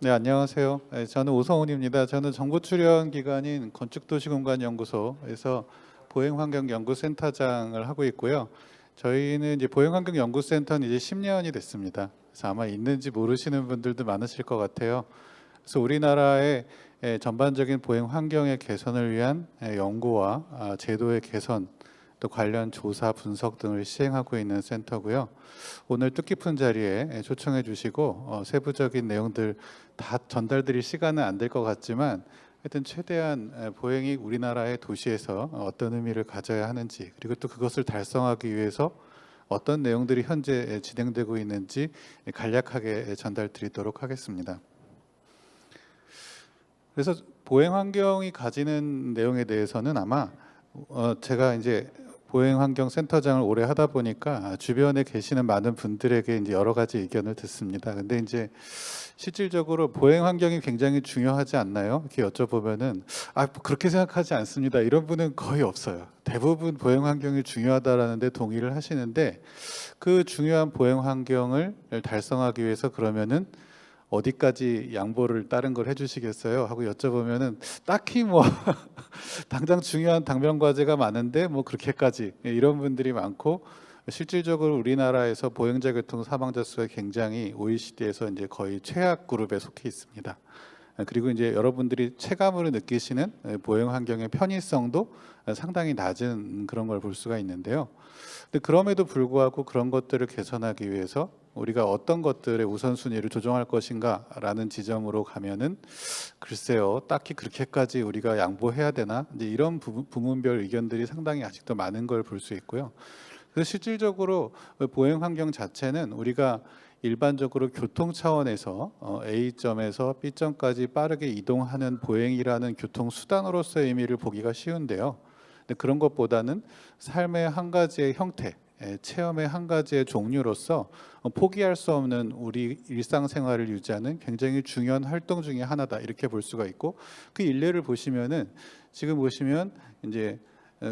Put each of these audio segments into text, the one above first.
네, 안녕하세요. 네, 저는 오성훈입니다. 저는 정부 출연 기관인 건축도시공간연구소에서 보행환경연구센터장을 하고 있고요. 저희는 이제 보행환경연구센터는 이제 10년이 됐습니다. 그래서 아마 있는지 모르시는 분들도 많으실 것 같아요. 그래서 우리나라의 전반적인 보행 환경의 개선을 위한 연구와 제도의 개선, 또 관련 조사, 분석 등을 시행하고 있는 센터고요. 오늘 뜻깊은 자리에 초청해 주시고 세부적인 내용들 다 전달드릴 시간은 안 될 것 같지만 하여튼 최대한 보행이 우리나라의 도시에서 어떤 의미를 가져야 하는지, 그리고 또 그것을 달성하기 위해서 어떤 내용들이 현재 진행되고 있는지 간략하게 전달드리도록 하겠습니다. 그래서 보행 환경이 가지는 내용에 대해서는 아마 제가 이제 보행 환경 센터장을 오래 하다 보니까 주변에 계시는 많은 분들에게 이제 여러 가지 의견을 듣습니다. 근데 이제 실질적으로 보행 환경이 굉장히 중요하지 않나요? 이렇게 여쭤보면은 그렇게 생각하지 않습니다. 이런 분은 거의 없어요. 대부분 보행 환경이 중요하다라는데 동의를 하시는데, 그 중요한 보행 환경을 달성하기 위해서 그러면은 어디까지 양보를 다른 걸 해주시겠어요? 하고 여쭤보면은 딱히 뭐 당장 중요한 당면 과제가 많은데 뭐 그렇게까지, 이런 분들이 많고, 실질적으로 우리나라에서 보행자 교통 사망자 수가 굉장히 OECD에서 이제 거의 최악 그룹에 속해 있습니다. 그리고 이제 여러분들이 체감으로 느끼시는 보행 환경의 편의성도 상당히 낮은 그런 걸 볼 수가 있는데요. 근데 그럼에도 불구하고 그런 것들을 개선하기 위해서 우리가 어떤 것들의 우선순위를 조정할 것인가라는 지점으로 가면은 글쎄요, 딱히 그렇게까지 우리가 양보해야 되나? 이제 이런 부문별 의견들이 상당히 아직도 많은 걸 볼 수 있고요. 그래서 실질적으로 보행 환경 자체는 우리가 일반적으로 교통 차원에서 A점에서 B점까지 빠르게 이동하는 보행이라는 교통 수단으로서의 의미를 보기가 쉬운데요. 근데 그런 것보다는 삶의 한 가지의 형태, 체험의 한 가지의 종류로서 포기할 수 없는 우리 일상생활을 유지하는 굉장히 중요한 활동 중에 하나다, 이렇게 볼 수가 있고, 그 일례를 보시면은 지금 보시면 이제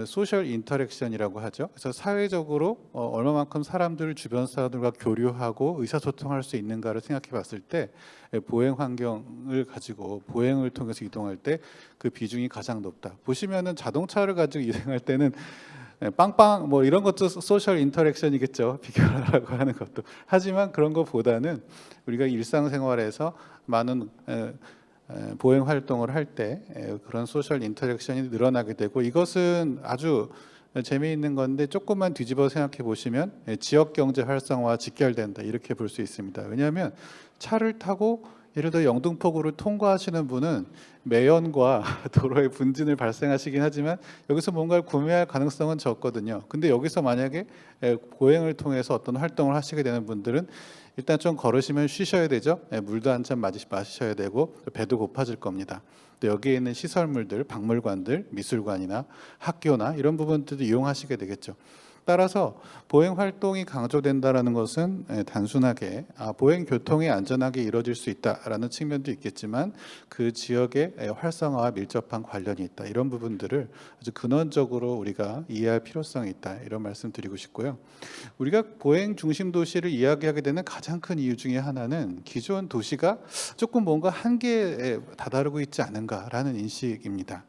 소셜 인터랙션이라고 하죠. 그래서 사회적으로 얼마만큼 사람들, 주변 사람들과 교류하고 의사소통할 수 있는가를 생각해 봤을 때 보행 환경을 가지고 보행을 통해서 이동할 때 그 비중이 가장 높다. 보시면은 자동차를 가지고 이동할 때는 빵빵 뭐 이런 것도 소셜 인터랙션이겠죠. 비교하라고 하는 것도. 하지만 그런 것보다는 우리가 일상생활에서 많은 보행 활동을 할 때 그런 소셜 인터랙션이 늘어나게 되고, 이것은 아주 재미있는 건데 조금만 뒤집어 생각해 보시면 지역 경제 활성화와 직결된다, 이렇게 볼 수 있습니다. 왜냐하면 차를 타고 예를 들어 영등포구를 통과하시는 분은 매연과 도로의 분진을 발생하시긴 하지만 여기서 뭔가를 구매할 가능성은 적거든요. 근데 여기서 만약에 보행을 통해서 어떤 활동을 하시게 되는 분들은 일단 좀 걸으시면 쉬셔야 되죠. 물도 한 잔 마시셔야 되고 배도 고파질 겁니다. 또 여기에 있는 시설물들, 박물관들, 미술관이나 학교나 이런 부분들도 이용하시게 되겠죠. 따라서 보행 활동이 강조된다라는 것은 단순하게 보행 교통이 안전하게 이루어질 수 있다라는 측면도 있겠지만 그 지역의 활성화와 밀접한 관련이 있다, 이런 부분들을 아주 근원적으로 우리가 이해할 필요성이 있다, 이런 말씀 드리고 싶고요. 우리가 보행 중심 도시를 이야기하게 되는 가장 큰 이유 중에 하나는 기존 도시가 조금 뭔가 한계에 다다르고 있지 않은가라는 인식입니다.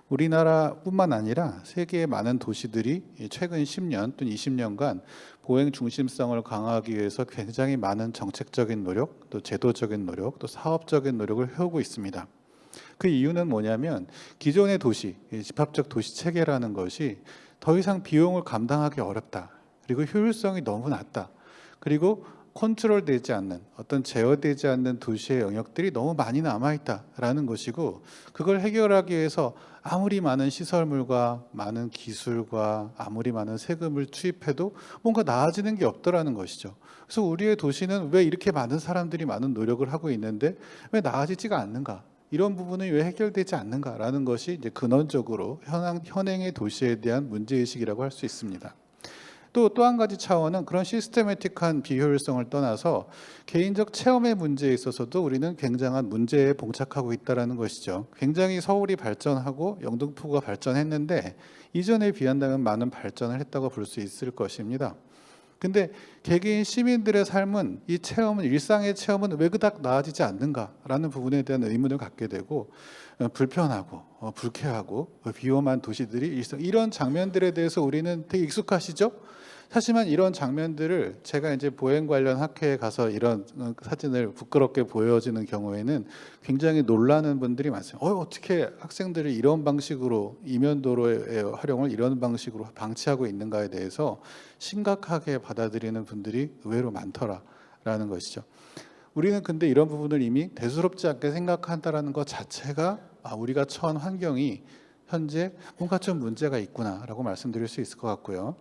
우리나라뿐만 아니라 세계의 많은 도시들이 최근 10년 또는 20년간 보행 중심성을 강화하기 위해서 굉장히 많은 정책적인 노력, 또 제도적인 노력, 또 사업적인 노력을 해오고 있습니다. 그 이유는 뭐냐면 기존의 도시, 집합적 도시 체계라는 것이 더 이상 비용을 감당하기 어렵다. 그리고 효율성이 너무 낮다. 그리고 컨트롤되지 않는, 어떤 제어되지 않는 도시의 영역들이 너무 많이 남아있다라는 것이고, 그걸 해결하기 위해서 아무리 많은 시설물과 많은 기술과 아무리 많은 세금을 투입해도 뭔가 나아지는 게 없더라는 것이죠. 그래서 우리의 도시는 왜 이렇게 많은 사람들이 많은 노력을 하고 있는데 왜 나아지지가 않는가? 이런 부분이 왜 해결되지 않는가라는 것이 이제 근원적으로 현행의 도시에 대한 문제의식이라고 할 수 있습니다. 또 한 가지 차원은 그런 시스테매틱한 비효율성을 떠나서 개인적 체험의 문제에 있어서도 우리는 굉장한 문제에 봉착하고 있다는 것이죠. 굉장히 서울이 발전하고 영등포가 발전했는데 이전에 비한다면 많은 발전을 했다고 볼 수 있을 것입니다. 근데 개개인 시민들의 삶은 이 체험은 일상의 체험은 왜 그닥 나아지지 않는가라는 부분에 대한 의문을 갖게 되고 불편하고 불쾌하고 비험한 도시들이 일상 이런 장면들에 대해서 우리는 되게 익숙하시죠? 하지만 이런 장면들을 제가 이제 보행 관련 학회에 가서 이런 사진을 부끄럽게 보여지는 경우에는 굉장히 놀라는 분들이 많습니다. 어떻게 학생들이 이런 방식으로 이면도로의 활용을 이런 방식으로 방치하고 있는가에 대해서 심각하게 받아들이는 분들이 의외로 많더라라는 것이죠. 우리는 근데 이런 부분을 이미 대수롭지 않게 생각한다라는 것 자체가 우리가 처한 환경이 현재 뭔가 좀 문제가 있구나라고 말씀드릴 수 있을 것 같고요.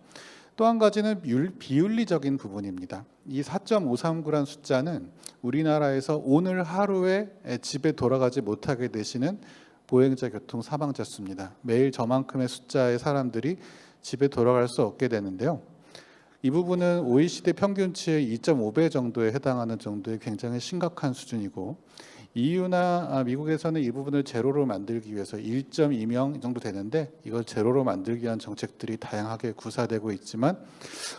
또 한 가지는 비윤리적인 부분입니다. 이 4.539란 숫자는 우리나라에서 오늘 하루에 집에 돌아가지 못하게 되시는 보행자 교통 사망자 수입니다. 매일 저만큼의 숫자의 사람들이 집에 돌아갈 수 없게 되는데요. 이 부분은 OECD 평균치의 2.5배 정도에 해당하는 정도의 굉장히 심각한 수준이고, EU나 미국에서는 이 부분을 제로로 만들기 위해서 1.2명 정도 되는데 이걸 제로로 만들기 위한 정책들이 다양하게 구사되고 있지만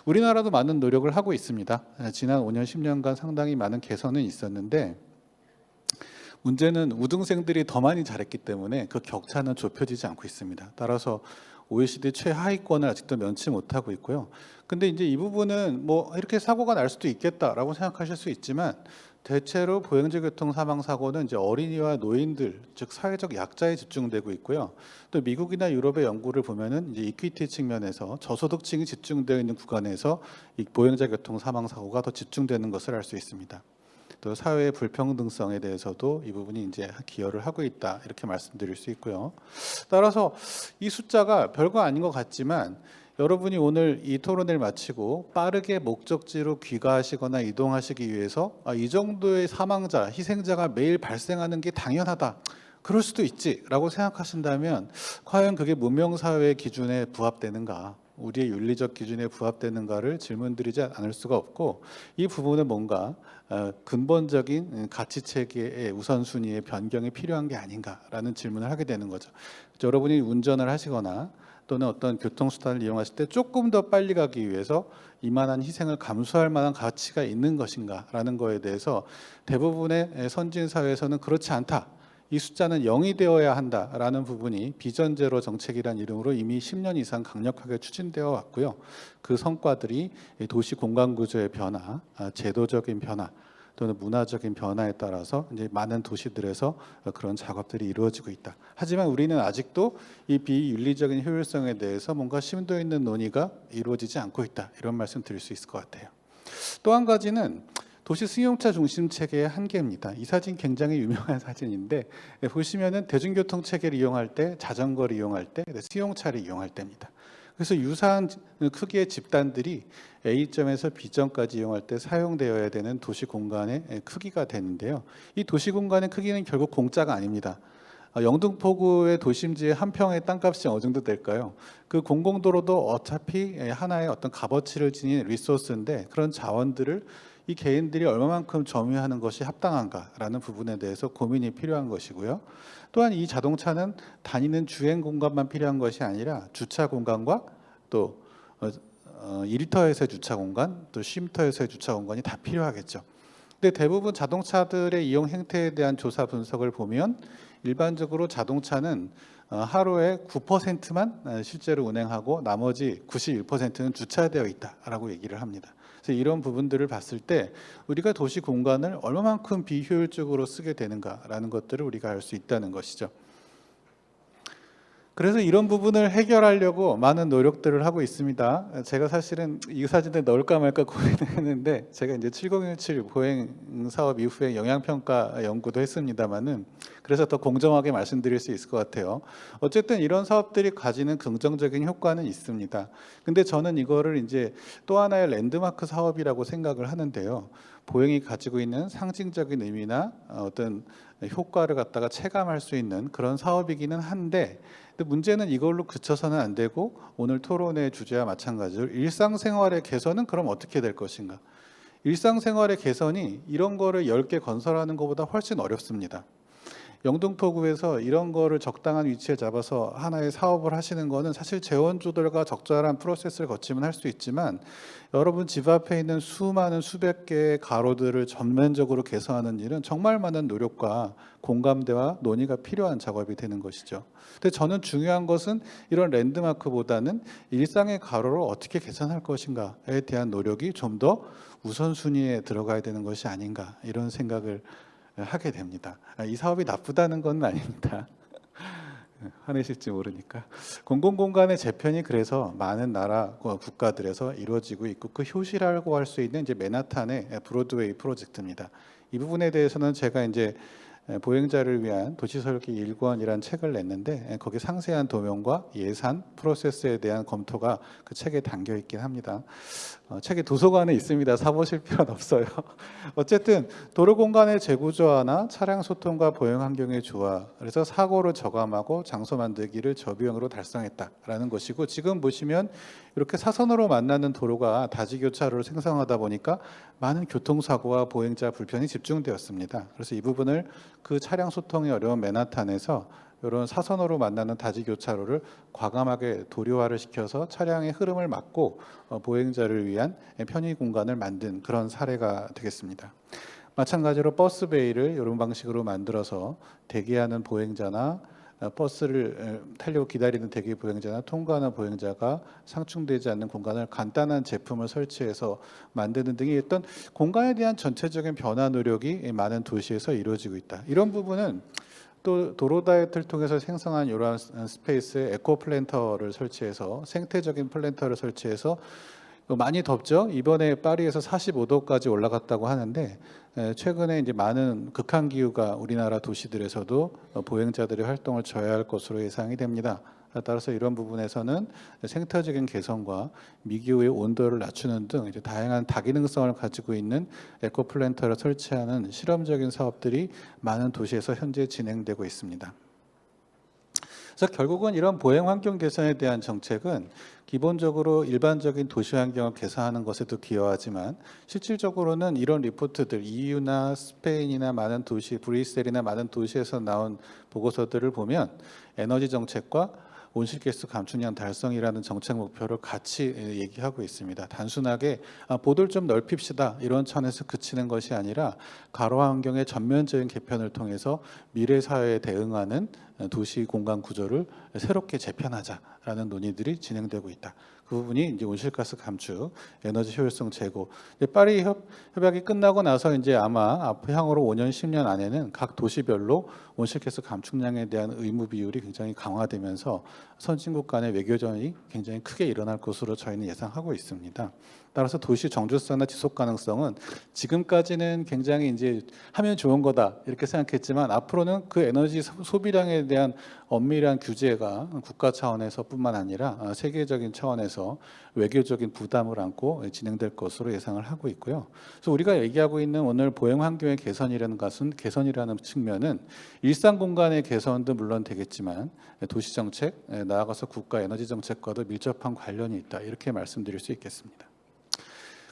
우리나라도 많은 노력을 하고 있습니다. 지난 5년 10년간 상당히 많은 개선은 있었는데 문제는 우등생들이 더 많이 잘했기 때문에 그 격차는 좁혀지지 않고 있습니다. 따라서 OECD 최하위권을 아직도 면치 못하고 있고요. 근데 이제 이 부분은 뭐 이렇게 사고가 날 수도 있겠다라고 생각하실 수 있지만 대체로 보행자 교통 사망 사고는 이제 어린이와 노인들, 즉 사회적 약자에 집중되고 있고요. 또 미국이나 유럽의 연구를 보면은 이제 이퀴티 측면에서 저소득층이 집중되어 있는 구간에서 이 보행자 교통 사망 사고가 더 집중되는 것을 알 수 있습니다. 또 사회의 불평등성에 대해서도 이 부분이 이제 기여를 하고 있다 이렇게 말씀드릴 수 있고요. 따라서 이 숫자가 별거 아닌 것 같지만 여러분이 오늘 이 토론을 마치고 빠르게 목적지로 귀가하시거나 이동하시기 위해서 이 정도의 사망자, 희생자가 매일 발생하는 게 당연하다. 그럴 수도 있지라고 생각하신다면 과연 그게 문명사회의 기준에 부합되는가? 우리의 윤리적 기준에 부합되는가를 질문드리지 않을 수가 없고 이 부분은 뭔가 근본적인 가치체계의 우선순위의 변경이 필요한 게 아닌가라는 질문을 하게 되는 거죠. 여러분이 운전을 하시거나 또는 어떤 교통수단을 이용하실 때 조금 더 빨리 가기 위해서 이만한 희생을 감수할 만한 가치가 있는 것인가라는 거에 대해서 대부분의 선진 사회에서는 그렇지 않다. 이 숫자는 0이 되어야 한다라는 부분이 비전제로 정책이라는 이름으로 이미 10년 이상 강력하게 추진되어 왔고요. 그 성과들이 도시 공간 구조의 변화, 제도적인 변화 또는 문화적인 변화에 따라서 이제 많은 도시들에서 그런 작업들이 이루어지고 있다. 하지만 우리는 아직도 이 비윤리적인 효율성에 대해서 뭔가 심도 있는 논의가 이루어지지 않고 있다. 이런 말씀 드릴 수 있을 것 같아요. 또 한 가지는 도시 승용차 중심 체계의 한계입니다. 이 사진 굉장히 유명한 사진인데 보시면은 대중교통 체계를 이용할 때, 자전거를 이용할 때, 승용차를 이용할 때입니다. 그래서 유사한 크기의 집단들이 A점에서 B점까지 이용할 때 사용되어야 되는 도시 공간의 크기가 되는데요. 이 도시 공간의 크기는 결국 공짜가 아닙니다. 영등포구의 도심지의 한 평의 땅값이 어느 정도 될까요? 그 공공도로도 어차피 하나의 어떤 값어치를 지닌 리소스인데 그런 자원들을 이 개인들이 얼마만큼 점유하는 것이 합당한가라는 부분에 대해서 고민이 필요한 것이고요. 또한 이 자동차는 다니는 주행 공간만 필요한 것이 아니라 주차 공간과 또 일터에서의 주차 공간, 또 쉼터에서의 주차 공간이 다 필요하겠죠. 근데 대부분 자동차들의 이용 행태에 대한 조사 분석을 보면 일반적으로 자동차는 하루에 9%만 실제로 운행하고 나머지 91%는 주차되어 있다라고 얘기를 합니다. 그래서 이런 부분들을 봤을 때 우리가 도시 공간을 얼마만큼 비효율적으로 쓰게 되는가라는 것들을 우리가 알 수 있다는 것이죠. 그래서 이런 부분을 해결하려고 많은 노력들을 하고 있습니다. 제가 사실은 이 사진에 넣을까 말까 고민했는데 제가 이제 7017 보행 사업 이후에 영향평가 연구도 했습니다만은 그래서 더 공정하게 말씀드릴 수 있을 것 같아요. 어쨌든 이런 사업들이 가지는 긍정적인 효과는 있습니다. 근데 저는 이거를 이제 또 하나의 랜드마크 사업이라고 생각을 하는데요. 보행이 가지고 있는 상징적인 의미나 어떤 효과를 갖다가 체감할 수 있는 그런 사업이기는 한데 근데 문제는 이걸로 그쳐서는 안 되고 오늘 토론의 주제와 마찬가지로 일상생활의 개선은 그럼 어떻게 될 것인가? 일상생활의 개선이 이런 거를 10개 건설하는 것보다 훨씬 어렵습니다. 영등포구에서 이런 거를 적당한 위치에 잡아서 하나의 사업을 하시는 거는 사실 재원 조달과 적절한 프로세스를 거치면 할 수 있지만, 여러분 집 앞에 있는 수많은 수백 개의 가로들을 전면적으로 개선하는 일은 정말 많은 노력과 공감대와 논의가 필요한 작업이 되는 것이죠. 근데 저는 중요한 것은 이런 랜드마크보다는 일상의 가로를 어떻게 개선할 것인가에 대한 노력이 좀 더 우선순위에 들어가야 되는 것이 아닌가, 이런 생각을 하게 됩니다. 이 사업이 나쁘다는 건 아닙니다. 화내실지 모르니까. 공공공간의 재편이 그래서 많은 나라 국가들에서 이루어지고 있고, 그 효시라고 할 수 있는 이제 맨하탄의 브로드웨이 프로젝트입니다. 이 부분에 대해서는 제가 이제 보행자를 위한 도시설계 1권이라는 책을 냈는데, 거기 상세한 도면과 예산, 프로세스에 대한 검토가 그 책에 담겨 있긴 합니다. 책이 도서관에 있습니다. 사보실 필요는 없어요. 어쨌든 도로 공간의 재구조화나 차량 소통과 보행 환경의 조화, 그래서 사고를 저감하고 장소 만들기를 저비용으로 달성했다라는 것이고, 지금 보시면 이렇게 사선으로 만나는 도로가 다지교차로를 생성하다 보니까 많은 교통사고와 보행자 불편이 집중되었습니다. 그래서 이 부분을 그 차량 소통이 어려운 맨하탄에서 이런 사선으로 만나는 다지교차로를 과감하게 도료화를 시켜서 차량의 흐름을 막고 보행자를 위한 편의 공간을 만든 그런 사례가 되겠습니다. 마찬가지로 버스 베이를 이런 방식으로 만들어서 대기하는 보행자나 버스를 타려고 기다리는 대기 보행자나 통과하는 보행자가 상충되지 않는 공간을 간단한 제품을 설치해서 만드는 등의 어떤 공간에 대한 전체적인 변화 노력이 많은 도시에서 이루어지고 있다. 이런 부분은 또 도로 다이어트를 통해서 생성한 이러한 스페이스에 에코 플랜터를 설치해서, 생태적인 플랜터를 설치해서, 많이 덥죠. 이번에 파리에서 45도까지 올라갔다고 하는데, 최근에 이제 많은 극한 기후가 우리나라 도시들에서도 보행자들의 활동을 저해할 것으로 예상이 됩니다. 따라서 이런 부분에서는 생태적인 개선과 미기후의 온도를 낮추는 등 이제 다양한 다기능성을 가지고 있는 에코플랜터를 설치하는 실험적인 사업들이 많은 도시에서 현재 진행되고 있습니다. 그래서 결국은 이런 보행 환경 개선에 대한 정책은 기본적으로 일반적인 도시 환경을 개선하는 것에도 기여하지만, 실질적으로는 이런 리포트들, EU나 스페인이나 많은 도시, 브뤼셀이나 많은 도시에서 나온 보고서들을 보면 에너지 정책과 온실가스 감축량 달성이라는 정책 목표를 같이 얘기하고 있습니다. 단순하게 보도를 좀 넓힙시다 이런 차원에서 그치는 것이 아니라, 가로 환경의 전면적인 개편을 통해서 미래 사회에 대응하는 도시 공간 구조를 새롭게 재편하자라는 논의들이 진행되고 있다. 그 부분이 이제 온실가스 감축, 에너지 효율성 제고. 파리 협약이 끝나고 나서 이제 아마 향후로 5년, 10년 안에는 각 도시별로 온실가스 감축량에 대한 의무 비율이 굉장히 강화되면서 선진국 간의 외교전이 굉장히 크게 일어날 것으로 저희는 예상하고 있습니다. 따라서 도시 정주성이나 지속 가능성은 지금까지는 굉장히 이제 하면 좋은 거다 이렇게 생각했지만, 앞으로는 그 에너지 소비량에 대한 엄밀한 규제가 국가 차원에서뿐만 아니라 세계적인 차원에서 외교적인 부담을 안고 진행될 것으로 예상을 하고 있고요. 그래서 우리가 얘기하고 있는 오늘 보행 환경의 개선이라는 것은, 개선이라는 측면은 일상 공간의 개선도 물론 되겠지만 도시 정책, 나아가서 국가 에너지 정책과도 밀접한 관련이 있다, 이렇게 말씀드릴 수 있겠습니다.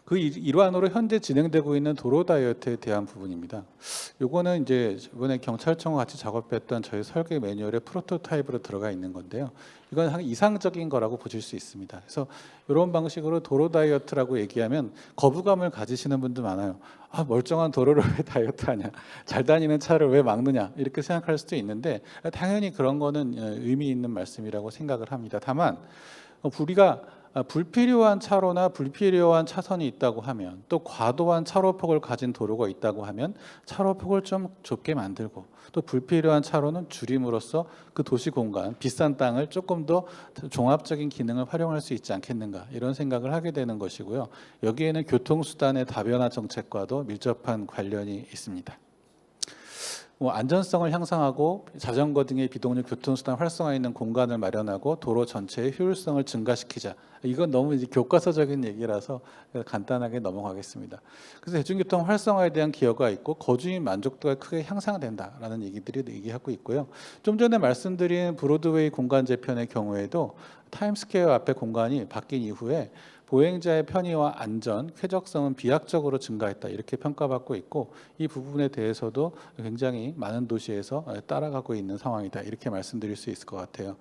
그 일환으로 현재 진행되고 있는 도로 다이어트에 대한 부분입니다. 요거는 이제 이번에 경찰청과 같이 작업했던 저희 설계 매뉴얼의 프로토타입으로 들어가 있는 건데요. 이건 이상적인 거라고 보실 수 있습니다. 그래서 이런 방식으로 도로 다이어트라고 얘기하면 거부감을 가지시는 분도 많아요. 멀쩡한 도로를 왜 다이어트하냐, 잘 다니는 차를 왜 막느냐, 이렇게 생각할 수도 있는데, 당연히 그런 거는 의미 있는 말씀이라고 생각을 합니다. 다만 우리가 불필요한 차로나 불필요한 차선이 있다고 하면, 또 과도한 차로폭을 가진 도로가 있다고 하면 차로폭을 좀 좁게 만들고, 또 불필요한 차로는 줄임으로써 그 도시 공간, 비싼 땅을 조금 더 종합적인 기능을 활용할 수 있지 않겠는가, 이런 생각을 하게 되는 것이고요. 여기에는 교통수단의 다변화 정책과도 밀접한 관련이 있습니다. 안전성을 향상하고 자전거 등의 비동력 교통수단 활성화 있는 공간을 마련하고 도로 전체의 효율성을 증가시키자. 이건 너무 이제 교과서적인 얘기라서 간단하게 넘어가겠습니다. 그래서 대중교통 활성화에 대한 기여가 있고 거주민 만족도가 크게 향상된다라는 얘기들이 얘기하고 있고요. 좀 전에 말씀드린 브로드웨이 공간 재편의 경우에도 타임스퀘어 앞에 공간이 바뀐 이후에 보행자의 편의와 안전, 쾌적성은 비약적으로 증가했다 이렇게 평가받고 있고 이 부분에 대해서도 굉장히 많은 도시에서 따라가고 있는 상황이다 이렇게 말씀드릴 수 있을 것 같아요.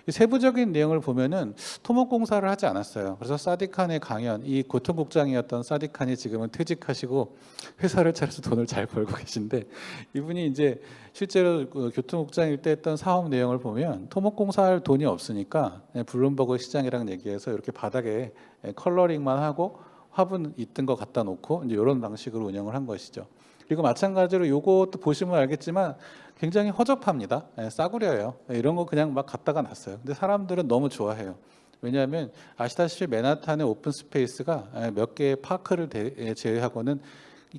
이 세부적인 내용을 보면은 토목공사를 하지 않았어요. 그래서 사디칸의 강연, 이 교통국장이었던 사디칸이 지금은 퇴직하시고 회사를 차려서 돈을 잘 벌고 계신데 이분이 이제 실제로 그 교통국장일 때 했던 사업 내용을 보면 토목공사할 돈이 없으니까 블룸버그 시장이랑 얘기해서 이렇게 바닥에 컬러링만 하고 화분 있던 거 갖다 놓고 이제 이런 방식으로 운영을 한 것이죠. 그리고 마찬가지로 요것도 보시면 알겠지만 굉장히 허접합니다. 싸구려예요. 이런 거 그냥 막 갖다가 놨어요. 근데 사람들은 너무 좋아해요. 왜냐하면 아시다시피 맨하탄의 오픈 스페이스가 몇 개의 파크를 제외하고는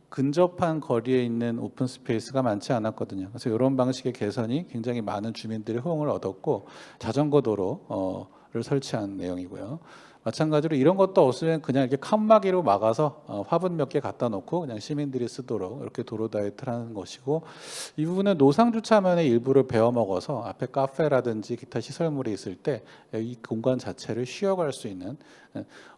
근접한 거리에 있는 오픈 스페이스가 많지 않았거든요. 그래서 이런 방식의 개선이 굉장히 많은 주민들의 호응을 얻었고 자전거 도로를 설치한 내용이고요. 마찬가지로 이런 것도 없으면 그냥 이렇게 칸막이로 막아서 화분 몇 개 갖다 놓고 그냥 시민들이 쓰도록 이렇게 도로 다이어트를 하는 것이고 이 부분은 노상 주차면의 일부를 베어 먹어서 앞에 카페라든지 기타 시설물이 있을 때 이 공간 자체를 쉬어갈 수 있는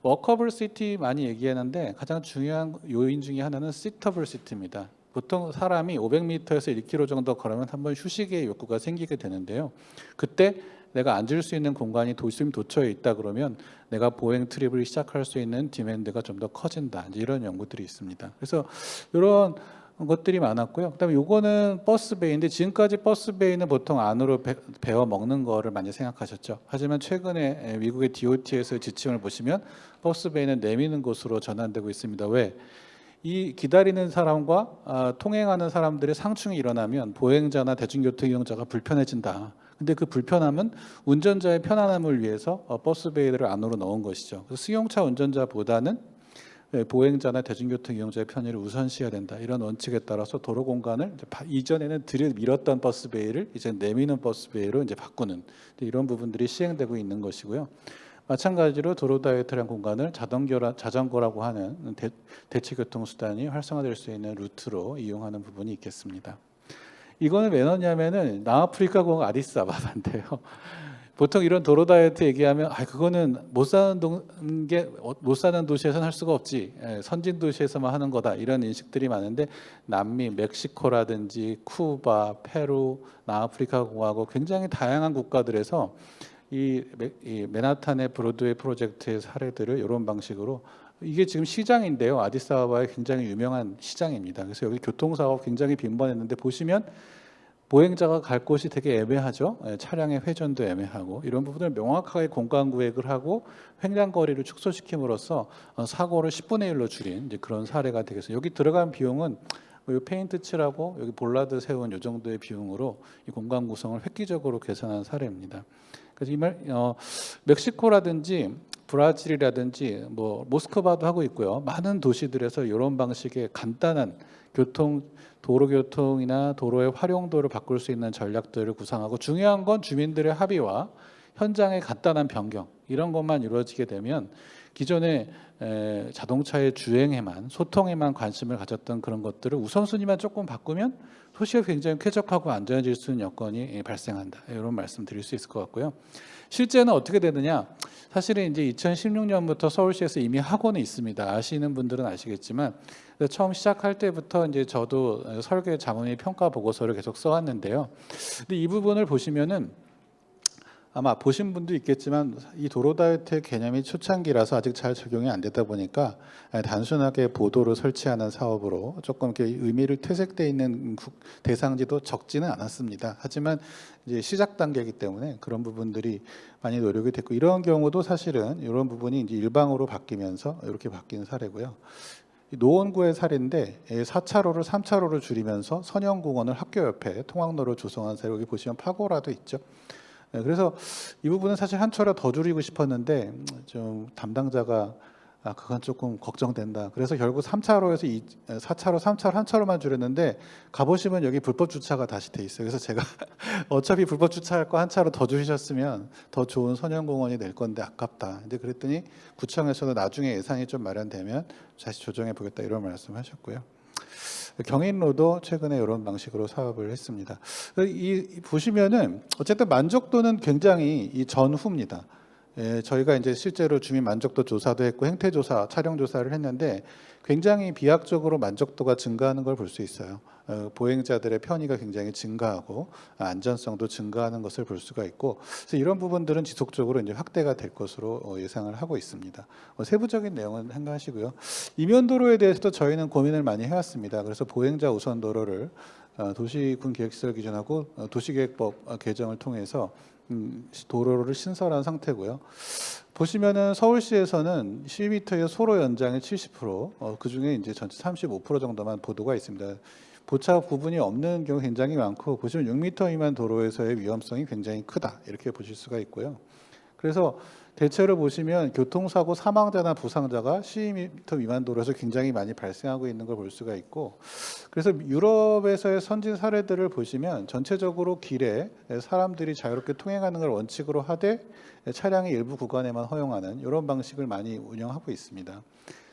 워커블 시티 많이 얘기했는데 가장 중요한 요인 중에 하나는 시터블 시티입니다. 보통 사람이 500m에서 1km 정도 걸으면 한번 휴식의 욕구가 생기게 되는데요. 그때 내가 앉을 수 있는 공간이 도처에 있다 그러면 내가 보행 트립을 시작할 수 있는 디맨드가 좀 더 커진다. 이런 연구들이 있습니다. 그래서 이런 것들이 많았고요. 그다음에 요거는 버스 베이인데 지금까지 버스 베이는 보통 안으로 베어 먹는 거를 많이 생각하셨죠. 하지만 최근에 미국의 DOT에서 지침을 보시면 버스 베이는 내미는 곳으로 전환되고 있습니다. 왜? 이 기다리는 사람과 통행하는 사람들의 상충이 일어나면 보행자나 대중교통 이용자가 불편해진다. 근데 그 불편함은 운전자의 편안함을 위해서 버스 베이를 안으로 넣은 것이죠. 그래서 승용차 운전자보다는 보행자나 대중교통 이용자의 편의를 우선시해야 된다. 이런 원칙에 따라서 도로 공간을 이전에는 들이밀었던 버스 베이를 이제 내미는 버스 베이로 이제 바꾸는 이런 부분들이 시행되고 있는 것이고요. 마찬가지로 도로 다이어트란 공간을 자전거라고 하는 대체 교통 수단이 활성화될 수 있는 루트로 이용하는 부분이 있겠습니다. 이거는 왜 넣냐면은 남아프리카 공항 아디스아바바인데요. 보통 이런 도로 다이어트 얘기하면 그거는 못 사는 도시에서는 할 수가 없지. 선진 도시에서만 하는 거다. 이런 인식들이 많은데 남미, 멕시코라든지 쿠바, 페루, 남아프리카 공화국 굉장히 다양한 국가들에서 이 맨하탄의 브로드웨이 프로젝트의 사례들을 이런 방식으로 이게 지금 시장인데요. 아디스아바바의 굉장히 유명한 시장입니다. 그래서 여기 교통사업 굉장히 빈번했는데 보시면 보행자가 갈 곳이 되게 애매하죠. 차량의 회전도 애매하고 이런 부분을 명확하게 공간 구획을 하고 횡단거리를 축소시킴으로써 사고를 10분의 1로 줄인 이제 그런 사례가 되겠어요. 여기 들어간 비용은 페인트 칠하고 여기 볼라드 세운 이 정도의 비용으로 이 공간 구성을 획기적으로 개선한 사례입니다. 그래서 이 멕시코라든지 브라질이라든지 모스크바도 하고 있고요. 많은 도시들에서 이런 방식의 간단한 도로 교통이나 도로의 활용도를 바꿀 수 있는 전략들을 구상하고 중요한 건 주민들의 합의와 현장의 간단한 변경 이런 것만 이루어지게 되면 기존에 자동차의 주행에만 소통에만 관심을 가졌던 그런 것들을 우선순위만 조금 바꾸면 도시가 굉장히 쾌적하고 안전해질 수 있는 여건이 발생한다. 이런 말씀 드릴 수 있을 것 같고요. 실제는 어떻게 되느냐? 사실은 이제 2016년부터 서울시에서 이미 하고는 있습니다. 아시는 분들은 아시겠지만 처음 시작할 때부터 이제 저도 설계 자문위 평가 보고서를 계속 써왔는데요. 근데 이 부분을 보시면은 아마 보신 분도 있겠지만 이 도로 다이어트의 개념이 초창기라서 아직 잘 적용이 안 되다 보니까 단순하게 보도를 설치하는 사업으로 조금 이렇게 의미를 퇴색돼 있는 대상지도 적지는 않았습니다. 하지만 이제 시작 단계이기 때문에 그런 부분들이 많이 노력이 됐고 이런 경우도 사실은 이런 부분이 이제 일방으로 바뀌면서 이렇게 바뀐 사례고요. 노원구의 사례인데 4차로를 3차로로 줄이면서 선형공원을 학교 옆에 통학로로 조성한 사례 여기 보시면 파고라도 있죠. 그래서 이 부분은 사실 한 차로 더 줄이고 싶었는데 좀 담당자가 그건 조금 걱정된다. 그래서 결국 3차로에서 4차로, 3차로, 한 차로만 줄였는데 가보시면 여기 불법 주차가 다시 돼 있어요. 그래서 제가 어차피 불법 주차할 거 한 차로 더 줄이셨으면 더 좋은 선형공원이 될 건데 아깝다. 근데 그랬더니 구청에서도 나중에 예산이 좀 마련되면 다시 조정해 보겠다 이런 말씀하셨고요. 경인로도 최근에 이런 방식으로 사업을 했습니다. 보시면은 어쨌든 만족도는 굉장히 이 전후입니다. 저희가 이제 실제로 주민 만족도 조사도 했고 행태 조사, 차량 조사를 했는데 굉장히 비약적으로 만족도가 증가하는 걸 볼 수 있어요. 보행자들의 편의가 굉장히 증가하고 안전성도 증가하는 것을 볼 수가 있고, 그래서 이런 부분들은 지속적으로 이제 확대가 될 것으로 예상을 하고 있습니다. 세부적인 내용은 한가하시고요. 이면도로에 대해서도 저희는 고민을 많이 해왔습니다. 그래서 보행자 우선 도로를 도시군 계획시설 기준하고 도시계획법 개정을 통해서 도로를 신설한 상태고요. 보시면은 서울시에서는 12m의 소로 연장의 70%, 그 중에 이제 전체 35% 정도만 보도가 있습니다. 보차 구분이 없는 경우 굉장히 많고, 보시면 6m 미만 도로에서의 위험성이 굉장히 크다, 이렇게 보실 수가 있고요. 그래서 대체로 보시면 교통사고 사망자나 부상자가 12m 미만 도로에서 굉장히 많이 발생하고 있는 걸 볼 수가 있고, 그래서 유럽에서의 선진 사례들을 보시면 전체적으로 길에 사람들이 자유롭게 통행하는 걸 원칙으로 하되 차량의 일부 구간에만 허용하는 이런 방식을 많이 운영하고 있습니다.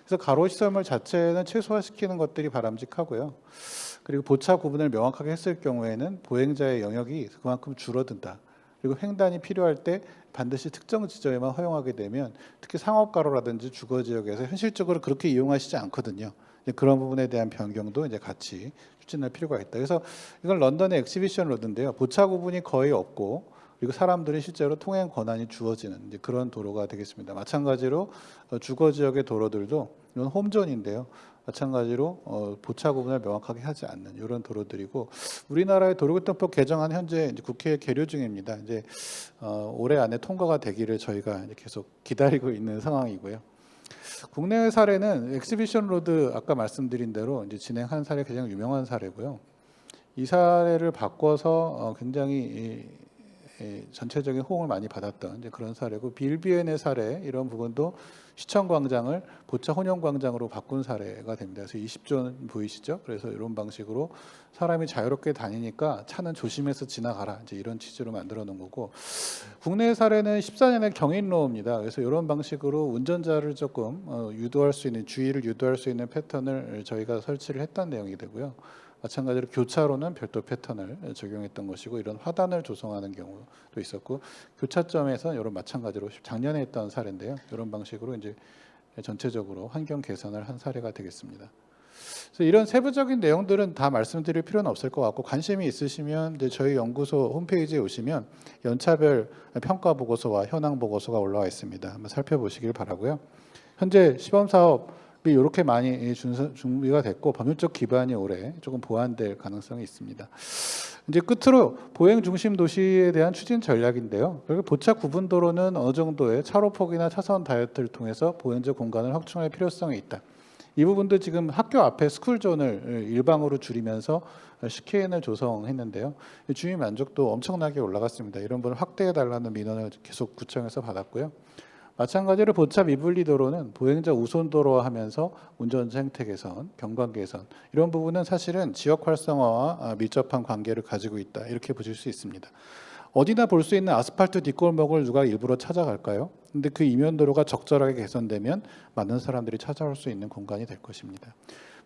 그래서 가로시설물 자체는 최소화시키는 것들이 바람직하고요. 그리고 보차 구분을 명확하게 했을 경우에는 보행자의 영역이 그만큼 줄어든다. 그리고 횡단이 필요할 때 반드시 특정 지점에만 허용하게 되면 특히 상업가로라든지 주거지역에서 현실적으로 그렇게 이용하시지 않거든요. 그런 부분에 대한 변경도 이제 같이 추진할 필요가 있다. 그래서 이건 런던의 엑시비션 로드인데요. 보차 구분이 거의 없고, 그리고 사람들이 실제로 통행 권한이 주어지는 이제 그런 도로가 되겠습니다. 마찬가지로 주거지역의 도로들도 이건 홈존인데요. 마찬가지로 보차 구분을 명확하게 하지 않는 이런 도로들이고, 우리나라의 도로교통법 개정안 현재 이제 국회에 계류 중입니다. 이제 올해 안에 통과가 되기를 저희가 이제 계속 기다리고 있는 상황이고요. 국내의 사례는 엑시비션 로드 아까 말씀드린 대로 이제 진행한 사례 가장 유명한 사례고요. 이 사례를 바꿔서 굉장히 전체적인 호응을 많이 받았던 이제 그런 사례고, 빌비엔의 사례 이런 부분도 시청광장을 보차 혼용광장으로 바꾼 사례가 됩니다. 그래서 20존 보이시죠? 그래서 이런 방식으로 사람이 자유롭게 다니니까 차는 조심해서 지나가라, 이제 이런 취지로 만들어 놓은 거고, 국내 사례는 14년의 경인로입니다. 그래서 이런 방식으로 운전자를 조금 유도할 수 있는, 주의를 유도할 수 있는 패턴을 저희가 설치를 했던 내용이 되고요. 마찬가지로 교차로는 별도 패턴을 적용했던 것이고, 이런 화단을 조성하는 경우도 있었고, 교차점에서 이런 마찬가지로 작년에 했던 사례인데요. 이런 방식으로 이제 전체적으로 환경 개선을 한 사례가 되겠습니다. 그래서 이런 세부적인 내용들은 다 말씀드릴 필요는 없을 것 같고, 관심이 있으시면 이제 저희 연구소 홈페이지에 오시면 연차별 평가 보고서와 현황 보고서가 올라와 있습니다. 한번 살펴보시길 바라고요. 현재 시범 사업 이렇게 많이 준비가 됐고, 법률적 기반이 올해 조금 보완될 가능성이 있습니다. 이제 끝으로 보행 중심 도시에 대한 추진 전략인데요. 그리고 보차 구분 도로는 어느 정도의 차로폭이나 차선 다이어트를 통해서 보행자 공간을 확충할 필요성이 있다. 이 부분도 지금 학교 앞에 스쿨존을 일방으로 줄이면서 CKN을 조성했는데요. 주민 만족도 엄청나게 올라갔습니다. 이런 부분을 확대해달라는 민원을 계속 구청에서 받았고요. 마찬가지로 보차 미분리 도로는 보행자 우선 도로화 하면서 운전자 행태 개선, 경관 개선, 이런 부분은 사실은 지역 활성화와 밀접한 관계를 가지고 있다, 이렇게 보실 수 있습니다. 어디나 볼 수 있는 아스팔트 뒷골목을 누가 일부러 찾아갈까요? 근데 그 이면도로가 적절하게 개선되면 많은 사람들이 찾아올 수 있는 공간이 될 것입니다.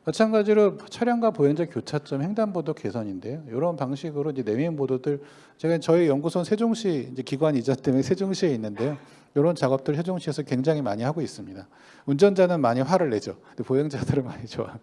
마찬가지로 차량과 보행자 교차점 횡단보도 개선인데요. 이런 방식으로 이제 내민 보도들, 제가 저희 연구소는 세종시 이제 기관 이전 때문에 세종시에 있는데요. 이런 작업들 세종시에서 굉장히 많이 하고 있습니다. 운전자는 많이 화를 내죠. 근데 보행자들은 많이 좋아.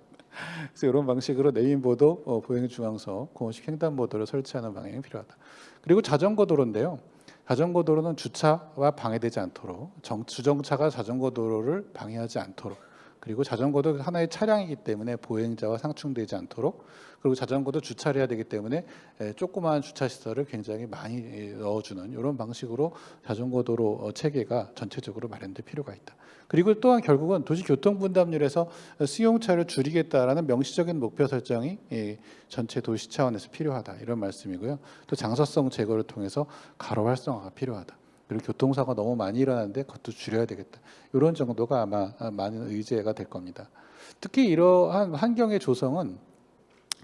그래서 이런 방식으로 내민 보도, 보행 중앙서, 공식 횡단보도를 설치하는 방향이 필요하다. 그리고 자전거 도로인데요. 자전거 도로는 주차와 방해되지 않도록, 주정차가 자전거 도로를 방해하지 않도록, 그리고 자전거도 하나의 차량이기 때문에 보행자와 상충되지 않도록, 그리고 자전거도 주차를 해야 되기 때문에 조그마한 주차 시설을 굉장히 많이 넣어주는 이런 방식으로 자전거 도로 체계가 전체적으로 마련될 필요가 있다. 그리고 또한 결국은 도시 교통 분담률에서 수용차를 줄이겠다라는 명시적인 목표 설정이 전체 도시 차원에서 필요하다, 이런 말씀이고요. 또 장소성 제거를 통해서 가로 활성화가 필요하다. 그리고 교통사고가 너무 많이 일어나는데 그것도 줄여야 되겠다. 이런 정도가 아마 많은 의제가 될 겁니다. 특히 이러한 환경의 조성은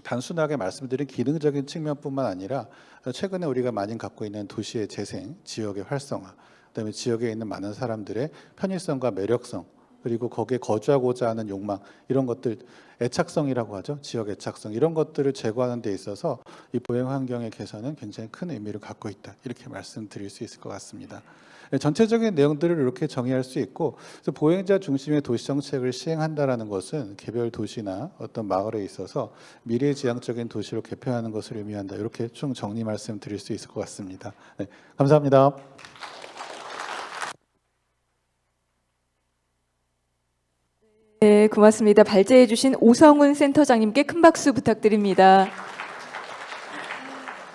단순하게 말씀드린 기능적인 측면뿐만 아니라 최근에 우리가 많이 갖고 있는 도시의 재생, 지역의 활성화, 그다음에 지역에 있는 많은 사람들의 편의성과 매력성, 그리고 거기에 거주하고자 하는 욕망, 이런 것들, 애착성이라고 하죠. 지역 애착성, 이런 것들을 제거하는 데 있어서 이 보행 환경의 개선은 굉장히 큰 의미를 갖고 있다, 이렇게 말씀드릴 수 있을 것 같습니다. 전체적인 내용들을 이렇게 정의할 수 있고, 그래서 보행자 중심의 도시 정책을 시행한다라는 것은 개별 도시나 어떤 마을에 있어서 미래지향적인 도시로 개편하는 것을 의미한다, 이렇게 총 정리 말씀드릴 수 있을 것 같습니다. 네, 감사합니다. 네, 고맙습니다. 발제해 주신 오성훈 센터장님께 큰 박수 부탁드립니다.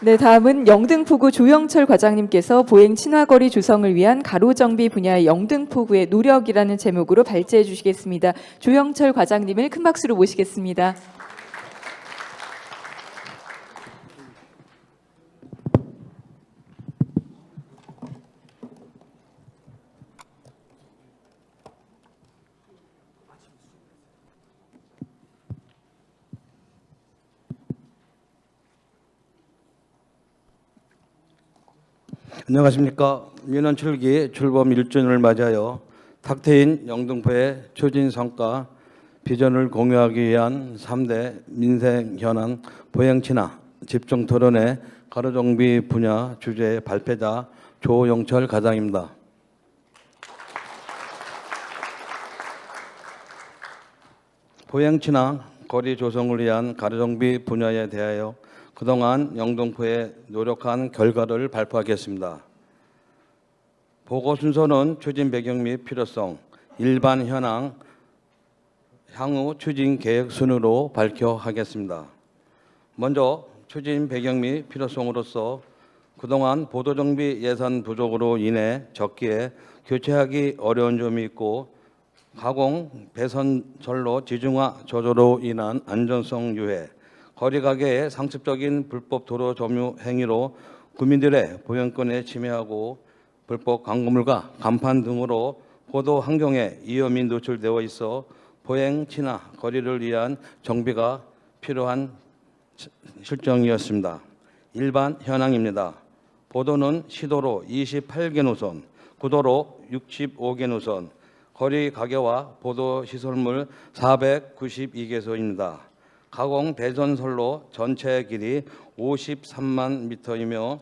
네, 다음은 영등포구 조영철 과장님께서 보행 친화거리 조성을 위한 가로정비 분야의 영등포구의 노력이라는 제목으로 발제해 주시겠습니다. 조영철 과장님을 큰 박수로 모시겠습니다. 안녕하십니까. 민원출기 출범 1주년을 맞이하여 탁 트인 영등포의 추진 성과 비전을 공유하기 위한 3대 민생 현안 보행 친화 집중 토론회 가로정비 분야 주제 발표자 조영철 과장입니다. 보행 친화 거리 조성을 위한 가로정비 분야에 대하여 그동안 영등포에 노력한 결과를 발표하겠습니다. 보고 순서는 추진 배경 및 필요성, 일반 현황, 향후 추진 계획 순으로 발표하겠습니다. 먼저 추진 배경 및 필요성으로서 그동안 보도정비 예산 부족으로 인해 적기에 교체하기 어려운 점이 있고, 가공 배선철로 지중화 저조로 인한 안전성 유해, 거리가게의 상습적인 불법 도로 점유 행위로 국민들의 보행권에 침해하고 불법 광고물과 간판 등으로 보도 환경에 위험이 노출되어 있어 보행 친화 거리를 위한 정비가 필요한 실정이었습니다. 일반 현황입니다. 보도는 시도로 28개 노선, 구도로 65개 노선, 거리 가게와 보도 시설물 492개소입니다. 가공 배선설로 전체 길이 53만 미터이며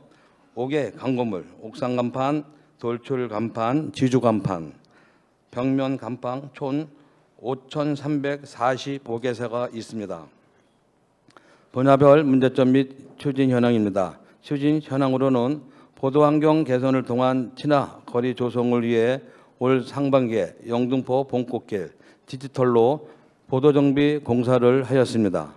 5개 광고물, 옥상 간판, 돌출 간판, 지주 간판, 벽면 간판 총 5,345개소가 있습니다. 분야별 문제점 및 추진 현황입니다. 추진 현황으로는 보도 환경 개선을 통한 친화 거리 조성을 위해 올 상반기에 영등포 봉꽃길 디지털로 보도정비 공사를 하였습니다.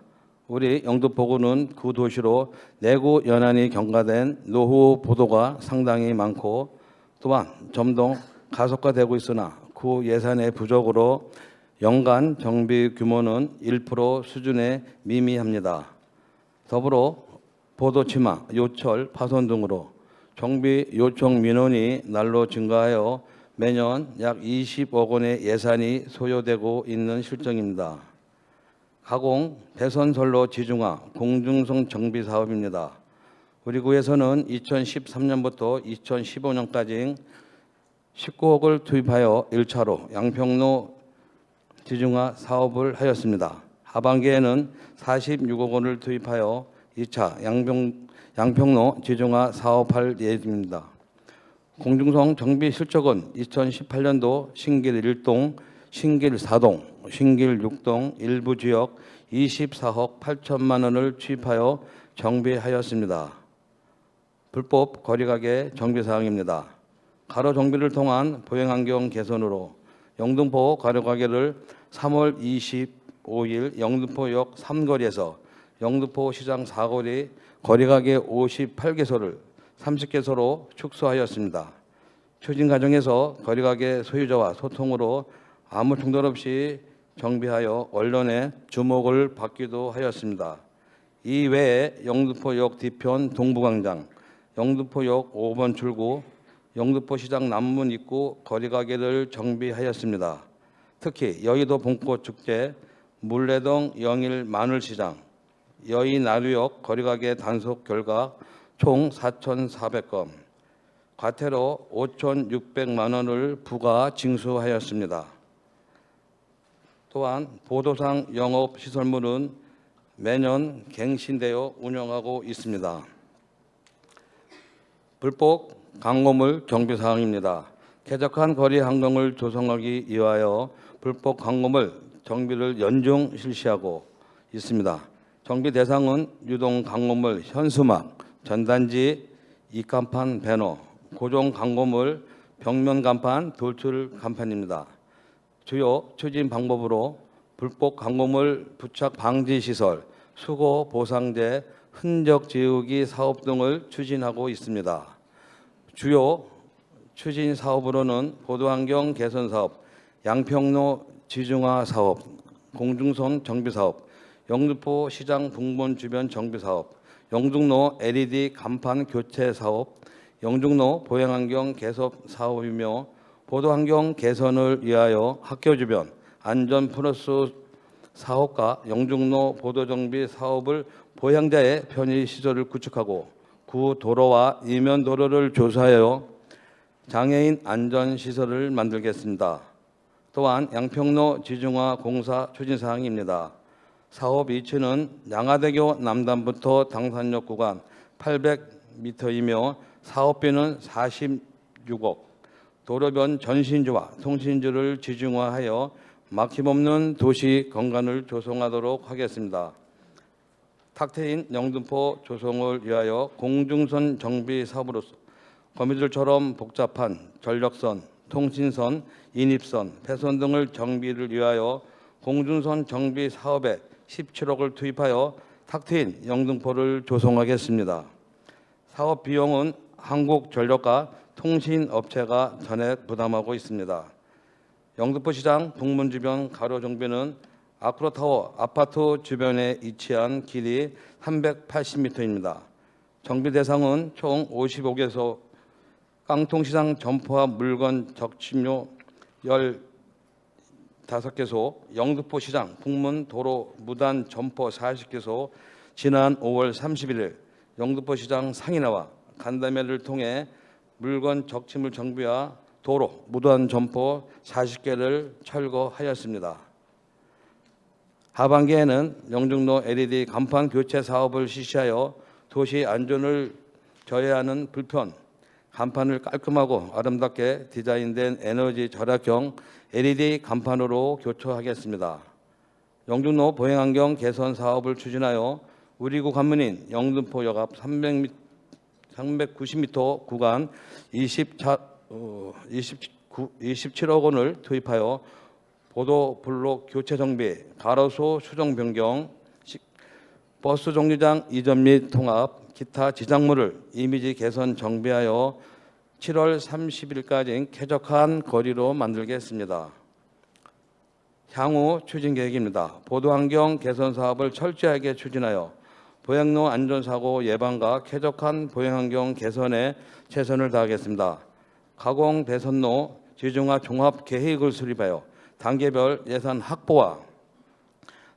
우리 영등포구는 구 도시로 내구 연안이 경과된 노후 보도가 상당히 많고, 또한 점점 가속화되고 있으나 구 예산의 부족으로 연간 정비 규모는 1% 수준에 미미합니다. 더불어 보도 침하, 요철, 파손 등으로 정비 요청 민원이 날로 증가하여 매년 약 20억 원의 예산이 소요되고 있는 실정입니다. 가공 배선선로 지중화 공중성 정비 사업입니다. 우리 구에서는 2013년부터 2015년까지 19억을 투입하여 1차로 양평로 지중화 사업을 하였습니다. 하반기에는 46억 원을 투입하여 2차 양평로 지중화 사업할 예정입니다. 공중성 정비 실적은 2018년도 신길 1동, 신길 4동, 신길 6동 일부 지역 24억 8천만 원을 투입하여 정비하였습니다. 불법 거리가게 정비 사항입니다. 가로 정비를 통한 보행환경 개선으로 영등포 가로가게를 3월 25일 영등포역 3거리에서 영등포 시장 4거리 거리가게 58개소를 30개소로 축소하였습니다. 추진 과정에서 거리가게 소유자와 소통으로 아무 충돌 없이 정비하여 언론의 주목을 받기도 하였습니다. 이 외에 영등포역 뒤편 동부광장, 영등포역 5번 출구, 영등포시장 남문 입구 거리가게를 정비하였습니다. 특히 여의도 봄꽃축제, 물레동 영일 마늘시장, 여의나루역 거리가게 단속 결과 총 4,400건, 과태료 5,600만 원을 부과 징수하였습니다. 또한 보도상 영업 시설물은 매년 갱신되어 운영하고 있습니다. 불법 광고물 정비 사항입니다. 쾌적한 거리 환경을 조성하기 위하여 불법 광고물 정비를 연중 실시하고 있습니다. 정비 대상은 유동 광고물 현수막, 전단지, 입간판 배너, 고정 광고물, 벽면 간판, 돌출 간판입니다. 주요 추진 방법으로 불법 광고물 부착 방지 시설, 수거 보상제, 흔적 지우기 사업 등을 추진하고 있습니다. 주요 추진 사업으로는 보도환경 개선 사업, 양평로 지중화 사업, 공중선 정비 사업, 영등포 시장 동문 주변 정비 사업, 영등로 LED 간판 교체 사업, 영등로 보행환경 개선 사업이며 보도환경 개선을 위하여 학교 주변 안전 플러스 사업과 영등로 보도정비 사업을 보행자의 편의 시설을 구축하고 구 도로와 이면 도로를 조사하여 장애인 안전 시설을 만들겠습니다. 또한 양평로 지중화 공사 추진 사항입니다. 사업 위치는 양화대교 남단부터 당산역 구간 800m이며 사업비는 46억, 도로변 전신주와 통신주를 지중화하여 막힘없는 도시 건강을 조성하도록 하겠습니다. 탁 트인 영등포 조성을 위하여 공중선 정비 사업으로서 거미줄처럼 복잡한 전력선, 통신선, 인입선, 배선 등을 정비를 위하여 공중선 정비 사업에 17억을 투입하여 탁 트인 영등포를 조성하겠습니다. 사업 비용은 한국전력과 통신업체가 전액 부담하고 있습니다. 영등포시장 동문 주변 가로 정비는 아크로타워 아파트 주변에 위치한 길이 380m입니다. 정비 대상은 총 55개소, 깡통시장 점포와 물건 적침료 15개소, 영등포시장 북문 도로 무단 점포 40개소, 지난 5월 31일 영등포시장 상인화와 간담회를 통해 물건 적침물 정비와 도로 무단 점포 40개를 철거하였습니다. 하반기에는 영등로 LED 간판 교체 사업을 실시하여 도시 안전을 저해하는 불편, 간판을 깔끔하고 아름답게 디자인된 에너지 절약형 LED 간판으로 교체하겠습니다. 영등로 보행환경 개선 사업을 추진하여 우리구 관문인 영등포 역앞 390m 구간 27억 원을 투입하여 보도 블록 교체 정비, 가로수 수정 변경, 버스 정류장 이전 및 통합, 기타 지장물을 이미지 개선 정비하여 7월 30일까지 쾌적한 거리로 만들겠습니다. 향후 추진 계획입니다. 보도환경 개선 사업을 철저하게 추진하여 보행로 안전사고 예방과 쾌적한 보행환경 개선에 최선을 다하겠습니다. 가공 배선로 지중화 종합 계획을 수립하여 단계별 예산 확보와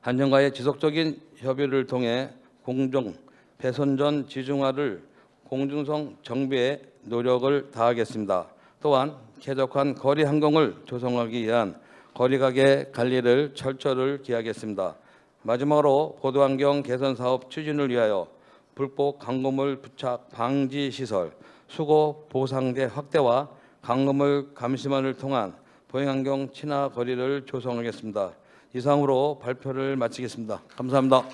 한전과의 지속적인 협의를 통해 공정 배선전 지중화를 공중성 정비에 노력을 다하겠습니다. 또한 쾌적한 거리 환경을 조성하기 위한 거리각의 관리를 철저히 기하겠습니다. 마지막으로 보도환경 개선 사업 추진을 위하여 불법 광고물 부착 방지 시설, 수거 보상제 확대와 광고물 감시만을 통한 보행환경 친화 거리를 조성하겠습니다. 이상으로 발표를 마치겠습니다. 감사합니다.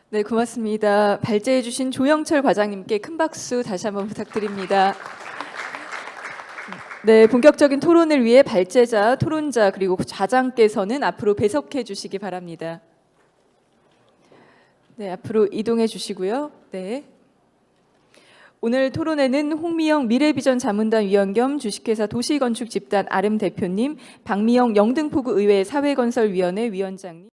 네, 고맙습니다. 발제해 주신 조영철 과장님께 큰 박수 다시 한번 부탁드립니다. 네, 본격적인 토론을 위해 발제자, 토론자 그리고 좌장께서는 앞으로 배석해 주시기 바랍니다. 네, 앞으로 이동해 주시고요. 네. 오늘 토론회는 홍미영 미래비전 자문단 위원 겸 주식회사 도시건축집단 아름 대표님, 박미영 영등포구 의회 사회건설위원회 위원장님,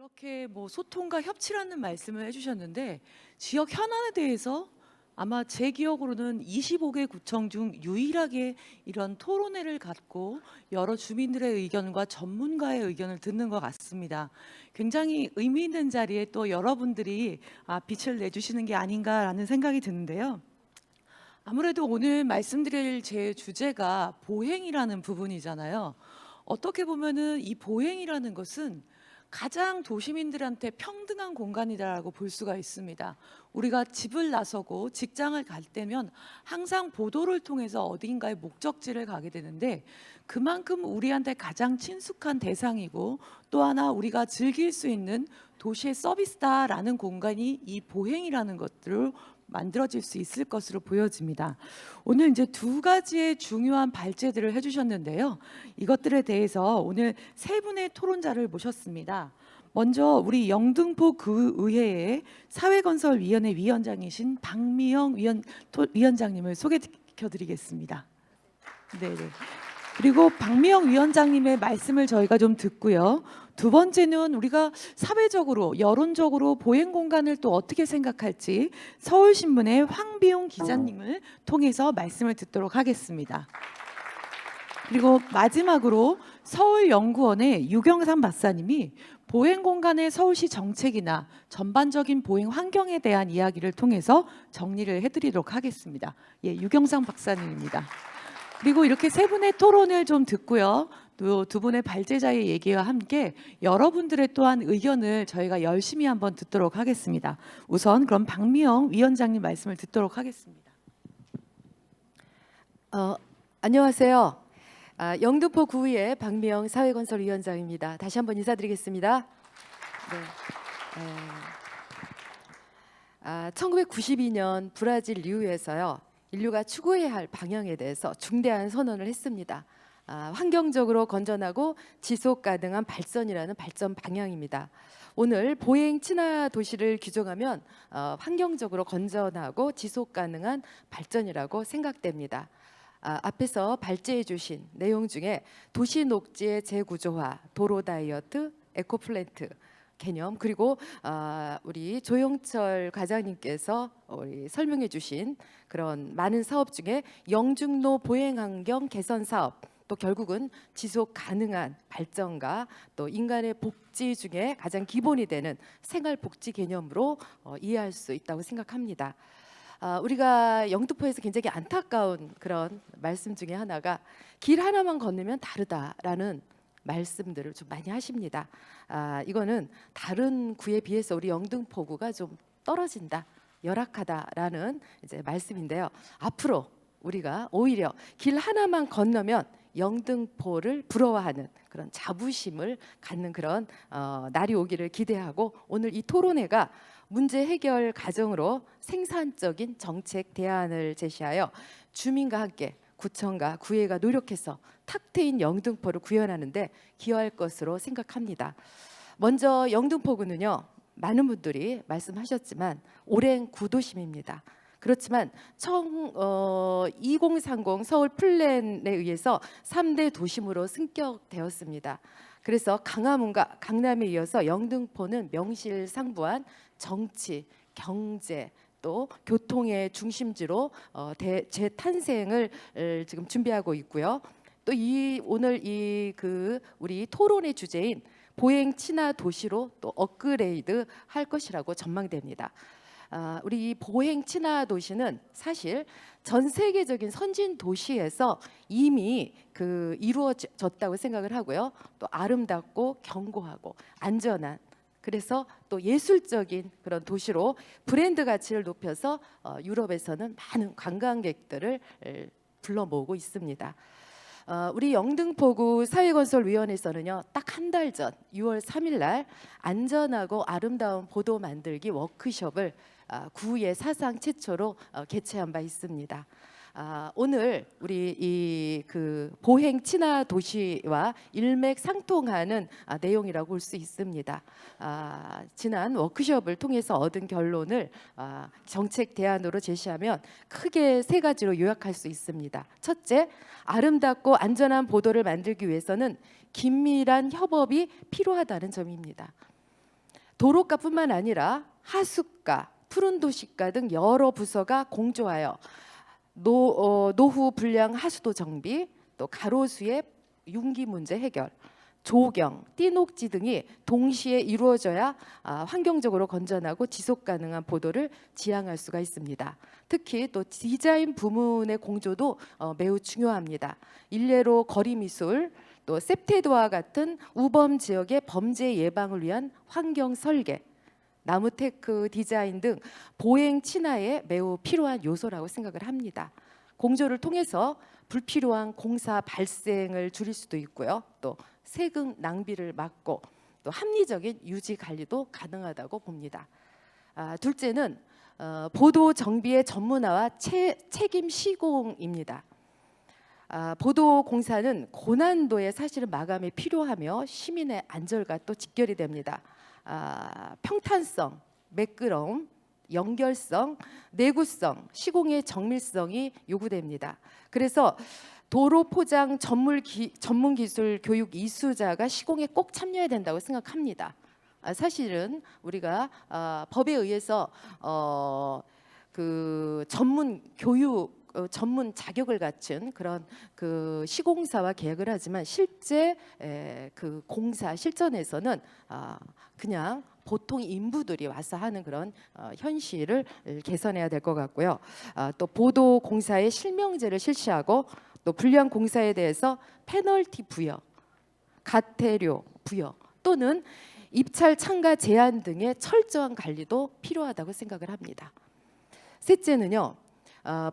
이렇게 뭐 소통과 협치라는 말씀을 해주셨는데 지역 현안에 대해서 아마 제 기억으로는 25개 구청 중 유일하게 이런 토론회를 갖고 여러 주민들의 의견과 전문가의 의견을 듣는 것 같습니다. 굉장히 의미 있는 자리에 또 여러분들이 빛을 내주시는 게 아닌가라는 생각이 드는데요. 아무래도 오늘 말씀드릴 제 주제가 보행이라는 부분이잖아요. 어떻게 보면은 이 보행이라는 것은 가장 도시민들한테 평등한 공간이다라고 볼 수가 있습니다. 우리가 집을 나서고 직장을 갈 때면 항상 보도를 통해서 어딘가에 목적지를 가게 되는데 그만큼 우리한테 가장 친숙한 대상이고 또 하나 우리가 즐길 수 있는 도시의 서비스다라는 공간이 이 보행이라는 것들을 만들어질 수 있을 것으로 보여집니다. 오늘 이제 두 가지의 중요한 발제들을 해주셨는데요. 이것들에 대해서 오늘 세 분의 토론자를 모셨습니다. 먼저 우리 영등포 구의회의 사회건설위원회 위원장이신 박미영 위원장님을 소개시켜드리겠습니다. 네. 그리고 박미영 위원장님의 말씀을 저희가 좀 듣고요. 두 번째는 우리가 사회적으로 여론적으로 보행 공간을 또 어떻게 생각할지 서울신문의 황비용 기자님을 통해서 말씀을 듣도록 하겠습니다. 그리고 마지막으로 서울연구원의 유경삼 박사님이 보행 공간의 서울시 정책이나 전반적인 보행 환경에 대한 이야기를 통해서 정리를 해드리도록 하겠습니다. 예, 유경삼 박사님입니다. 그리고 이렇게 세 분의 토론을 좀 듣고요. 또 두 분의 발제자의 얘기와 함께 여러분들의 또한 의견을 저희가 열심히 한번 듣도록 하겠습니다. 우선 그럼 박미영 위원장님 말씀을 듣도록 하겠습니다. 안녕하세요. 영등포 구의회 박미영 사회건설위원장입니다. 다시 한번 인사드리겠습니다. 네. 1992년 브라질 리우에서요. 인류가 추구해야 할 방향에 대해서 중대한 선언을 했습니다. 환경적으로 건전하고 지속 가능한 발전이라는 발전 방향입니다. 오늘 보행 친화 도시를 규정하면 환경적으로 건전하고 지속 가능한 발전이라고 생각됩니다. 앞에서 발제해 주신 내용 중에 도시 녹지의 재구조화, 도로 다이어트, 에코플랜트 개념 그리고 우리 조영철 과장님께서 우리 설명해 주신 그런 많은 사업 중에 영중로 보행환경 개선 사업 또 결국은 지속 가능한 발전과 또 인간의 복지 중에 가장 기본이 되는 생활 복지 개념으로 이해할 수 있다고 생각합니다. 우리가 영등포에서 굉장히 안타까운 그런 말씀 중에 하나가 길 하나만 건너면 다르다라는 말씀들을 좀 많이 하십니다. 이거는 다른 구에 비해서 우리 영등포구가 좀 떨어진다, 열악하다라는 이제 말씀인데요. 앞으로 우리가 오히려 길 하나만 건너면 영등포를 부러워하는 그런 자부심을 갖는 그런 날이 오기를 기대하고 오늘 이 토론회가 문제 해결 과정으로 생산적인 정책 대안을 제시하여 주민과 함께 구청과 구회가 노력해서 탁 트인 영등포를 구현하는데 기여할 것으로 생각합니다. 먼저 영등포구는요. 많은 분들이 말씀하셨지만 오랜 구도심입니다. 그렇지만 2030 서울 플랜에 의해서 3대 도심으로 승격되었습니다. 그래서 강화문과 강남에 이어서 영등포는 명실상부한 정치, 경제 또 교통의 중심지로 재탄생을 지금 준비하고 있고요. 또 오늘 우리 토론의 주제인 보행 친화 도시로 또 업그레이드 할 것이라고 전망됩니다. 우리 이 보행 친화 도시는 사실 전 세계적인 선진 도시에서 이미 이루어졌다고 생각을 하고요. 또 아름답고 견고하고 안전한 그래서 또 예술적인 그런 도시로 브랜드 가치를 높여서 유럽에서는 많은 관광객들을 불러 모으고 있습니다. 우리 영등포구 사회건설위원회에서는요 딱 한 달 전 6월 3일 날 안전하고 아름다운 보도 만들기 워크숍을 구의 사상 최초로 개최한 바 있습니다. 오늘 우리 보행 친화 도시와 일맥상통하는 내용이라고 볼 수 있습니다. 지난 워크숍을 통해서 얻은 결론을 정책 대안으로 제시하면 크게 세 가지로 요약할 수 있습니다. 첫째, 아름답고 안전한 보도를 만들기 위해서는 긴밀한 협업이 필요하다는 점입니다. 도로가뿐만 아니라 하수가, 푸른 도시가 등 여러 부서가 공조하여 노후 불량 하수도 정비, 또 가로수의 융기 문제 해결, 조경, 띠녹지 등이 동시에 이루어져야 환경적으로 건전하고 지속 가능한 보도를 지향할 수가 있습니다. 특히 또 디자인 부문의 공조도 매우 중요합니다. 일례로 거리 미술, 또 셉테도와 같은 우범 지역의 범죄 예방을 위한 환경 설계, 나무테크 디자인 등 보행 친화에 매우 필요한 요소라고 생각을 합니다. 공조를 통해서 불필요한 공사 발생을 줄일 수도 있고요. 또 세금 낭비를 막고 또 합리적인 유지 관리도 가능하다고 봅니다. 둘째는 보도 정비의 전문화와 책임 시공입니다. 보도 공사는 고난도의 사실은 마감이 필요하며 시민의 안전과 또 직결이 됩니다. 평탄성, 매끄러움, 연결성, 내구성, 시공의 정밀성이 요구됩니다. 그래서 도로 포장 전문 기술 교육 이수자가 시공에 꼭 참여해야 된다고 생각합니다. 사실은 우리가 법에 의해서 그 전문 교육 전문 자격을 갖춘 그런 그 시공사와 계약을 하지만 실제 그 공사 실전에서는 그냥 보통 인부들이 와서 하는 그런 현실을 개선해야 될 것 같고요. 또 보도 공사의 실명제를 실시하고 또 불량 공사에 대해서 페널티 부여, 과태료 부여 또는 입찰 참가 제한 등의 철저한 관리도 필요하다고 생각을 합니다. 셋째는요.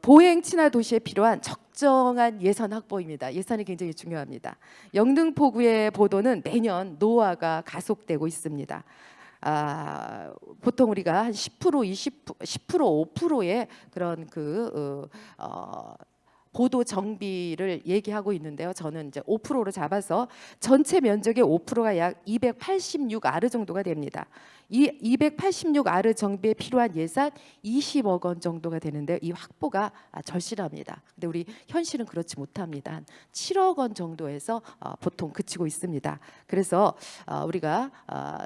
보행 친화 도시에 필요한 적정한 예산 확보입니다. 예산이 굉장히 중요합니다. 영등포구의 보도는 매년 노화가 가속되고 있습니다. 보통 우리가 한 10%, 20%, 5%의 그런 보도 정비를 얘기하고 있는데요. 저는 이제 5%로 잡아서 전체 면적의 5%가 약 286아르 정도가 됩니다. 이 286아르 정비에 필요한 예산 20억 원 정도가 되는데요. 이 확보가 절실합니다. 근데 우리 현실은 그렇지 못합니다. 한 7억 원 정도에서 보통 그치고 있습니다. 그래서 우리가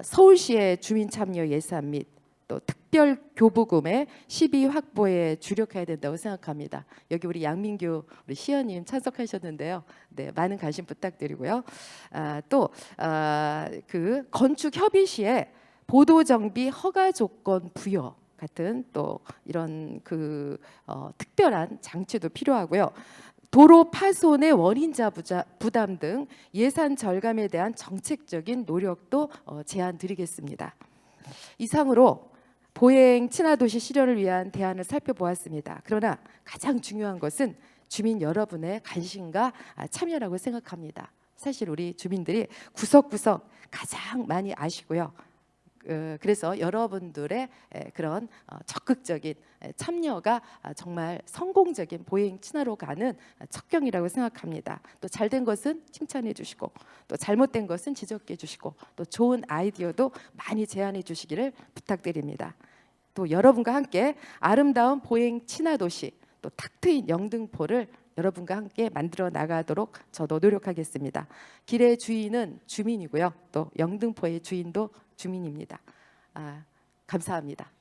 서울시의 주민 참여 예산 및 또 특별 교부금의 시비 확보에 주력해야 된다고 생각합니다. 여기 우리 양민규 우리 시의원님 참석하셨는데요. 네, 많은 관심 부탁드리고요. 또 그 건축 협의 시에 보도 정비 허가 조건 부여 같은 또 이런 특별한 장치도 필요하고요. 도로 파손의 원인자 부담 등 예산 절감에 대한 정책적인 노력도 제안 드리겠습니다. 이상으로 보행 친화 도시 실현을 위한 대안을 살펴보았습니다. 그러나 가장 중요한 것은 주민 여러분의 관심과 참여라고 생각합니다. 사실 우리 주민들이 구석구석 가장 많이 아시고요. 그래서 여러분들의 그런 적극적인 참여가 정말 성공적인 보행 친화로 가는 척경이라고 생각합니다. 또 잘된 것은 칭찬해 주시고 또 잘못된 것은 지적해 주시고 또 좋은 아이디어도 많이 제안해 주시기를 부탁드립니다. 또 여러분과 함께 아름다운 보행 친화 도시 또 탁 트인 영등포를 여러분과 함께 만들어 나가도록 저도 노력하겠습니다. 길의 주인은 주민이고요. 또 영등포의 주인도 주민입니다. 감사합니다.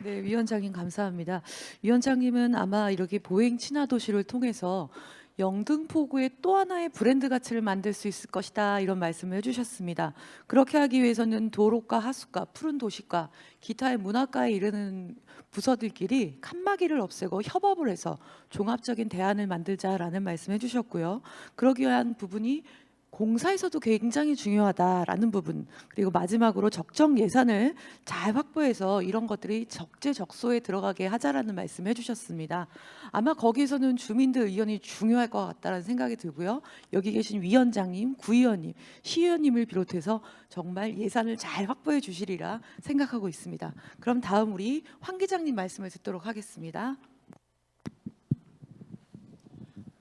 네, 위원장님 감사합니다. 위원장님은 아마 이렇게 보행 친화 도시를 통해서 영등포구의 또 하나의 브랜드 가치를 만들 수 있을 것이다 이런 말씀을 해주셨습니다. 그렇게 하기 위해서는 도로가, 하수가, 푸른 도시가, 기타의 문화가에 이르는 부서들끼리 칸막이를 없애고 협업을 해서 종합적인 대안을 만들자라는 말씀을 해주셨고요. 그러기 위한 부분이 공사에서도 굉장히 중요하다라는 부분, 그리고 마지막으로 적정 예산을 잘 확보해서 이런 것들이 적재적소에 들어가게 하자라는 말씀을 해주셨습니다. 아마 거기에서는 주민들 의견이 중요할 것 같다는 생각이 들고요. 여기 계신 위원장님, 구의원님, 시의원님을 비롯해서 정말 예산을 잘 확보해 주시리라 생각하고 있습니다. 그럼 다음 우리 황 기장님 말씀을 듣도록 하겠습니다.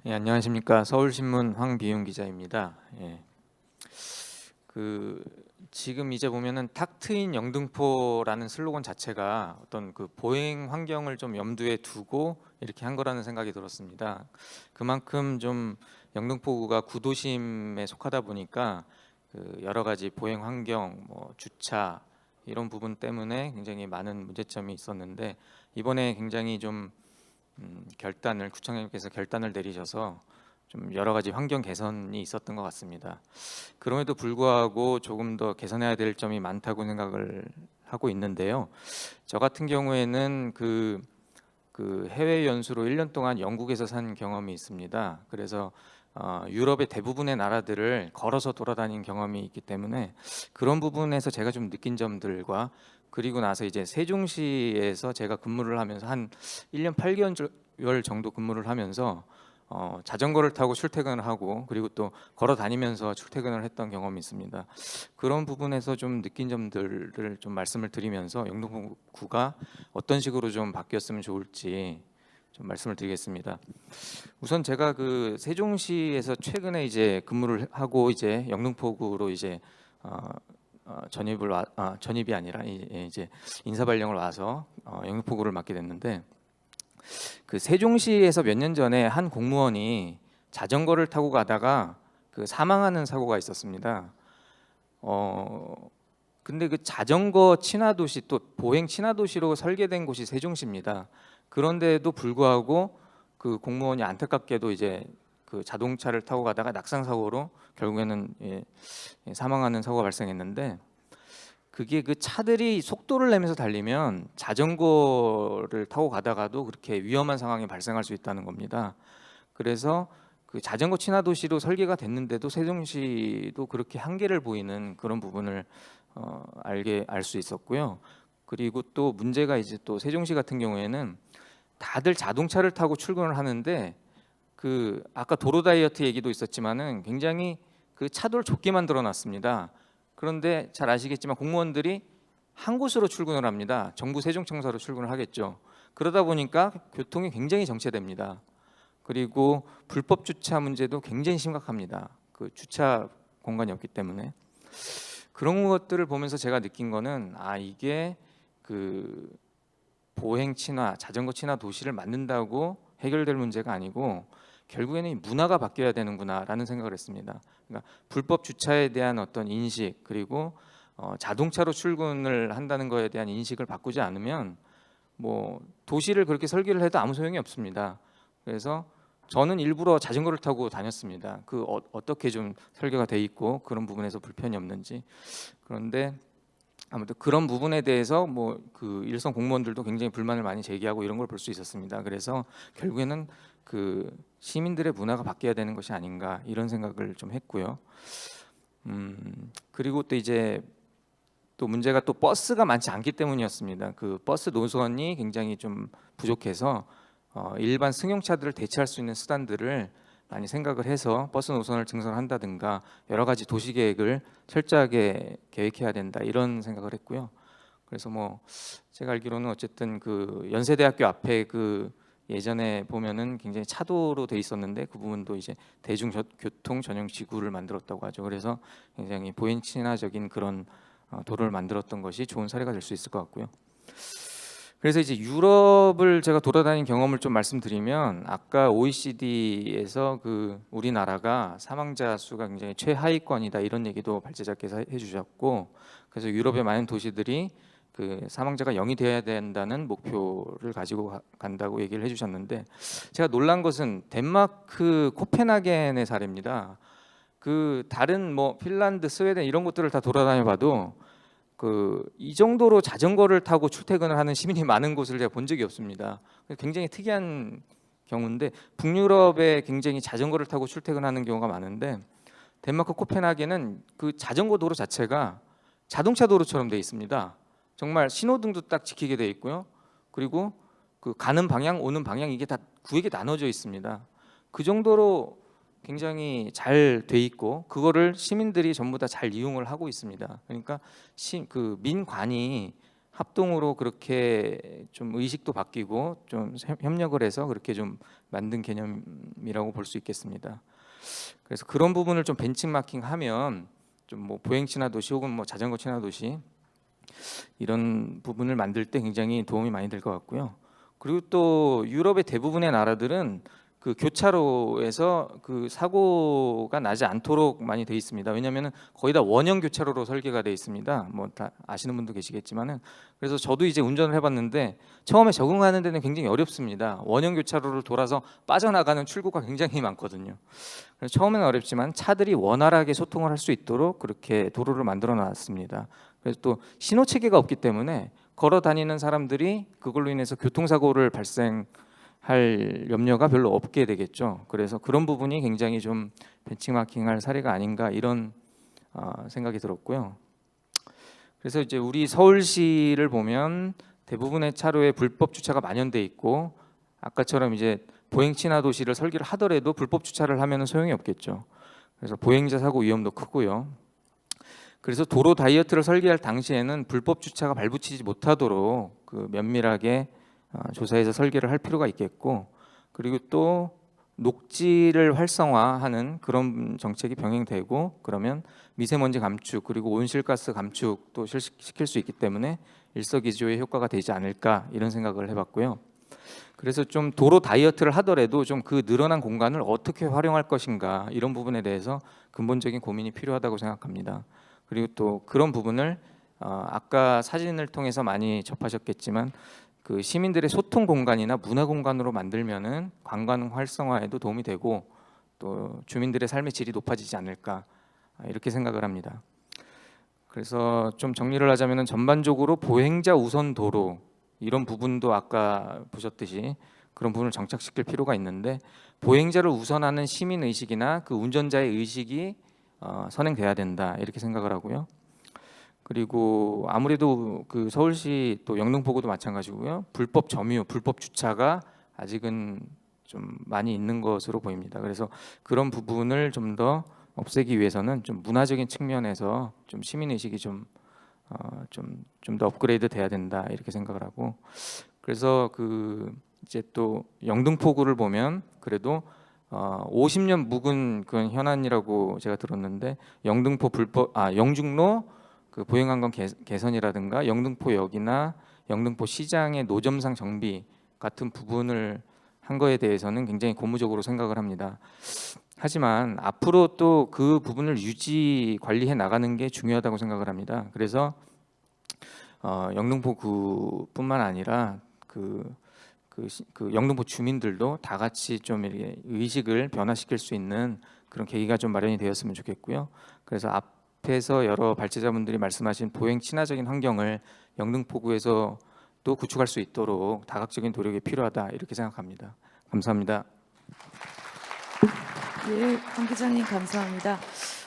예, 안녕하십니까. 서울신문 황비용 기자입니다. 예. 지금 이제 보면은 탁 트인 영등포라는 슬로건 자체가 어떤 그 보행 환경을 좀 염두에 두고 이렇게 한 거라는 생각이 들었습니다. 그만큼 좀 영등포구가 구도심에 속하다 보니까 그 여러 가지 보행 환경, 뭐 주차 이런 부분 때문에 굉장히 많은 문제점이 있었는데 이번에 굉장히 좀 구청장님께서 결단을 내리셔서 좀 여러 가지 환경 개선이 있었던 것 같습니다. 그럼에도 불구하고 조금 더 개선해야 될 점이 많다고 생각을 하고 있는데요. 저 같은 경우에는 그 해외 연수로 1년 동안 영국에서 산 경험이 있습니다. 그래서 유럽의 대부분의 나라들을 걸어서 돌아다닌 경험이 있기 때문에 그런 부분에서 제가 좀 느낀 점들과 그리고 나서 이제 세종시에서 제가 근무를 하면서 한 1년 8개월 정도 근무를 하면서 자전거를 타고 출퇴근을 하고 그리고 또 걸어 다니면서 출퇴근을 했던 경험이 있습니다. 그런 부분에서 좀 느낀 점들을 좀 말씀을 드리면서 영등포구가 어떤 식으로 좀 바뀌었으면 좋을지 좀 말씀을 드리겠습니다. 우선 제가 그 세종시에서 최근에 이제 근무를 하고 이제 영등포구로 이제 전입이 아니라 이제 인사 발령을 와서 영등포구를 맡게 됐는데 그 세종시에서 몇 년 전에 한 공무원이 자전거를 타고 가다가 그 사망하는 사고가 있었습니다. 근데 그 자전거 친화 도시 또 보행 친화 도시로 설계된 곳이 세종시입니다. 그런데도 불구하고 그 공무원이 안타깝게도 이제 그 자동차를 타고 가다가 낙상 사고로 결국에는 사망하는 사고가 발생했는데 그게 그 차들이 속도를 내면서 달리면 자전거를 타고 가다가도 그렇게 위험한 상황이 발생할 수 있다는 겁니다. 그래서 그 자전거 친화 도시로 설계가 됐는데도 세종시도 그렇게 한계를 보이는 그런 부분을 알 수 있었고요. 그리고 또 문제가 이제 또 세종시 같은 경우에는 다들 자동차를 타고 출근을 하는데 그 아까 도로 다이어트 얘기도 있었지만은 굉장히 그 차도를 좁게 만들어 놨습니다. 그런데 잘 아시겠지만 공무원들이 한 곳으로 출근을 합니다. 정부 세종청사로 출근을 하겠죠. 그러다 보니까 교통이 굉장히 정체됩니다. 그리고 불법 주차 문제도 굉장히 심각합니다. 그 주차 공간이 없기 때문에 그런 것들을 보면서 제가 느낀 거는 이게 그 보행 친화, 자전거 친화 도시를 만든다고 해결될 문제가 아니고 결국에는 이 문화가 바뀌어야 되는구나라는 생각을 했습니다. 그러니까 불법 주차에 대한 어떤 인식 그리고 자동차로 출근을 한다는 거에 대한 인식을 바꾸지 않으면 뭐 도시를 그렇게 설계를 해도 아무 소용이 없습니다. 그래서 저는 일부러 자전거를 타고 다녔습니다. 그 어떻게 좀 설계가 돼 있고 그런 부분에서 불편이 없는지. 그런데 아무튼 그런 부분에 대해서 뭐 그 일선 공무원들도 굉장히 불만을 많이 제기하고 이런 걸 볼 수 있었습니다. 그래서 결국에는 그 시민들의 문화가 바뀌어야 되는 것이 아닌가 이런 생각을 좀 했고요. 그리고 또 이제 또 문제가 또 버스가 많지 않기 때문이었습니다. 그 버스 노선이 굉장히 좀 부족해서 일반 승용차들을 대체할 수 있는 수단들을 많이 생각을 해서 버스 노선을 증설한다든가 여러 가지 도시 계획을 철저하게 계획해야 된다 이런 생각을 했고요. 그래서 뭐 제가 알기로는 어쨌든 그 연세대학교 앞에 그 예전에 보면은 굉장히 차도로 돼 있었는데 그 부분도 이제 대중교통 전용 지구를 만들었다고 하죠. 그래서 굉장히 보행 친화적인 그런 도로를 만들었던 것이 좋은 사례가 될 수 있을 것 같고요. 그래서 이제 유럽을 제가 돌아다닌 경험을 좀 말씀드리면 아까 OECD에서 그 우리나라가 사망자 수가 굉장히 최하위권이다 이런 얘기도 발제자께서 해주셨고 그래서 유럽의 많은 도시들이 그 사망자가 0이 되어야 된다는 목표를 가지고 간다고 얘기를 해주셨는데 제가 놀란 것은 덴마크 코펜하겐의 사례입니다. 그 다른 뭐 핀란드, 스웨덴 이런 곳들을 다 돌아다녀봐도 그 이 정도로 자전거를 타고 출퇴근을 하는 시민이 많은 곳을 제가 본 적이 없습니다. 굉장히 특이한 경우인데 북유럽에 굉장히 자전거를 타고 출퇴근하는 경우가 많은데 덴마크 코펜하겐은 그 자전거 도로 자체가 자동차 도로처럼 돼 있습니다. 정말 신호등도 딱 지키게 돼 있고요. 그리고 그 가는 방향, 오는 방향 이게 다 구에게 나눠져 있습니다. 그 정도로 굉장히 잘 돼 있고 그거를 시민들이 전부 다 잘 이용을 하고 있습니다. 그러니까 그 민관이 합동으로 그렇게 좀 의식도 바뀌고 좀 협력을 해서 그렇게 좀 만든 개념이라고 볼 수 있겠습니다. 그래서 그런 부분을 좀 벤치마킹하면 좀 뭐 보행 친화 도시 혹은 뭐 자전거 친화 도시 이런 부분을 만들 때 굉장히 도움이 많이 될 것 같고요. 그리고 또 유럽의 대부분의 나라들은 그 교차로에서 그 사고가 나지 않도록 많이 돼 있습니다. 왜냐하면 거의 다 원형 교차로로 설계가 돼 있습니다. 뭐 다 아시는 분도 계시겠지만은, 그래서 저도 이제 운전을 해봤는데 처음에 적응하는 데는 굉장히 어렵습니다. 원형 교차로를 돌아서 빠져나가는 출구가 굉장히 많거든요. 그래서 처음에는 어렵지만 차들이 원활하게 소통을 할 수 있도록 그렇게 도로를 만들어 놨습니다. 그래서 또 신호 체계가 없기 때문에 걸어 다니는 사람들이 그걸로 인해서 교통사고를 발생할 염려가 별로 없게 되겠죠. 그래서 그런 부분이 굉장히 좀 벤치마킹할 사례가 아닌가 이런 생각이 들었고요. 그래서 이제 우리 서울시를 보면 대부분의 차로에 불법 주차가 만연돼 있고, 아까처럼 이제 보행 친화 도시를 설계를 하더라도 불법 주차를 하면은 소용이 없겠죠. 그래서 보행자 사고 위험도 크고요. 그래서 도로 다이어트를 설계할 당시에는 불법 주차가 발붙이지 못하도록 그 면밀하게 조사해서 설계를 할 필요가 있겠고, 그리고 또 녹지를 활성화하는 그런 정책이 병행되고, 그러면 미세먼지 감축 그리고 온실가스 감축도 실시킬 수 있기 때문에 일석이조의 효과가 되지 않을까 이런 생각을 해봤고요. 그래서 좀 도로 다이어트를 하더라도 좀 그 늘어난 공간을 어떻게 활용할 것인가 이런 부분에 대해서 근본적인 고민이 필요하다고 생각합니다. 그리고 또 그런 부분을 아까 사진을 통해서 많이 접하셨겠지만 그 시민들의 소통 공간이나 문화 공간으로 만들면은 관광 활성화에도 도움이 되고 또 주민들의 삶의 질이 높아지지 않을까 이렇게 생각을 합니다. 그래서 좀 정리를 하자면은 전반적으로 보행자 우선 도로 이런 부분도 아까 보셨듯이 그런 부분을 정착시킬 필요가 있는데, 보행자를 우선하는 시민 의식이나 그 운전자의 의식이 선행돼야 된다 이렇게 생각을 하고요. 그리고 아무래도 그 서울시 또 영등포구도 마찬가지고요. 불법 점유, 불법 주차가 아직은 좀 많이 있는 것으로 보입니다. 그래서 그런 부분을 좀 더 없애기 위해서는 좀 문화적인 측면에서 좀 시민 의식이 좀 더 업그레이드 돼야 된다 이렇게 생각을 하고, 그래서 그 이제 또 영등포구를 보면 그래도 50년 묵은 그런 현안이라고 제가 들었는데, 영중로 그 보행환경 개선이라든가 영등포역이나 영등포 시장의 노점상 정비 같은 부분을 한 거에 대해서는 굉장히 고무적으로 생각을 합니다. 하지만 앞으로 또 그 부분을 유지 관리해 나가는 게 중요하다고 생각을 합니다. 그래서 영등포구뿐만 아니라 그 영등포 주민들도 다 같이 좀 이렇게 의식을 변화시킬 수 있는 그런 계기가 좀 마련이 되었으면 좋겠고요. 그래서 앞에서 여러 발제자분들이 말씀하신 보행 친화적인 환경을 영등포구에서 또 구축할 수 있도록 다각적인 노력이 필요하다 이렇게 생각합니다. 감사합니다. 예, 황 기자님 감사합니다.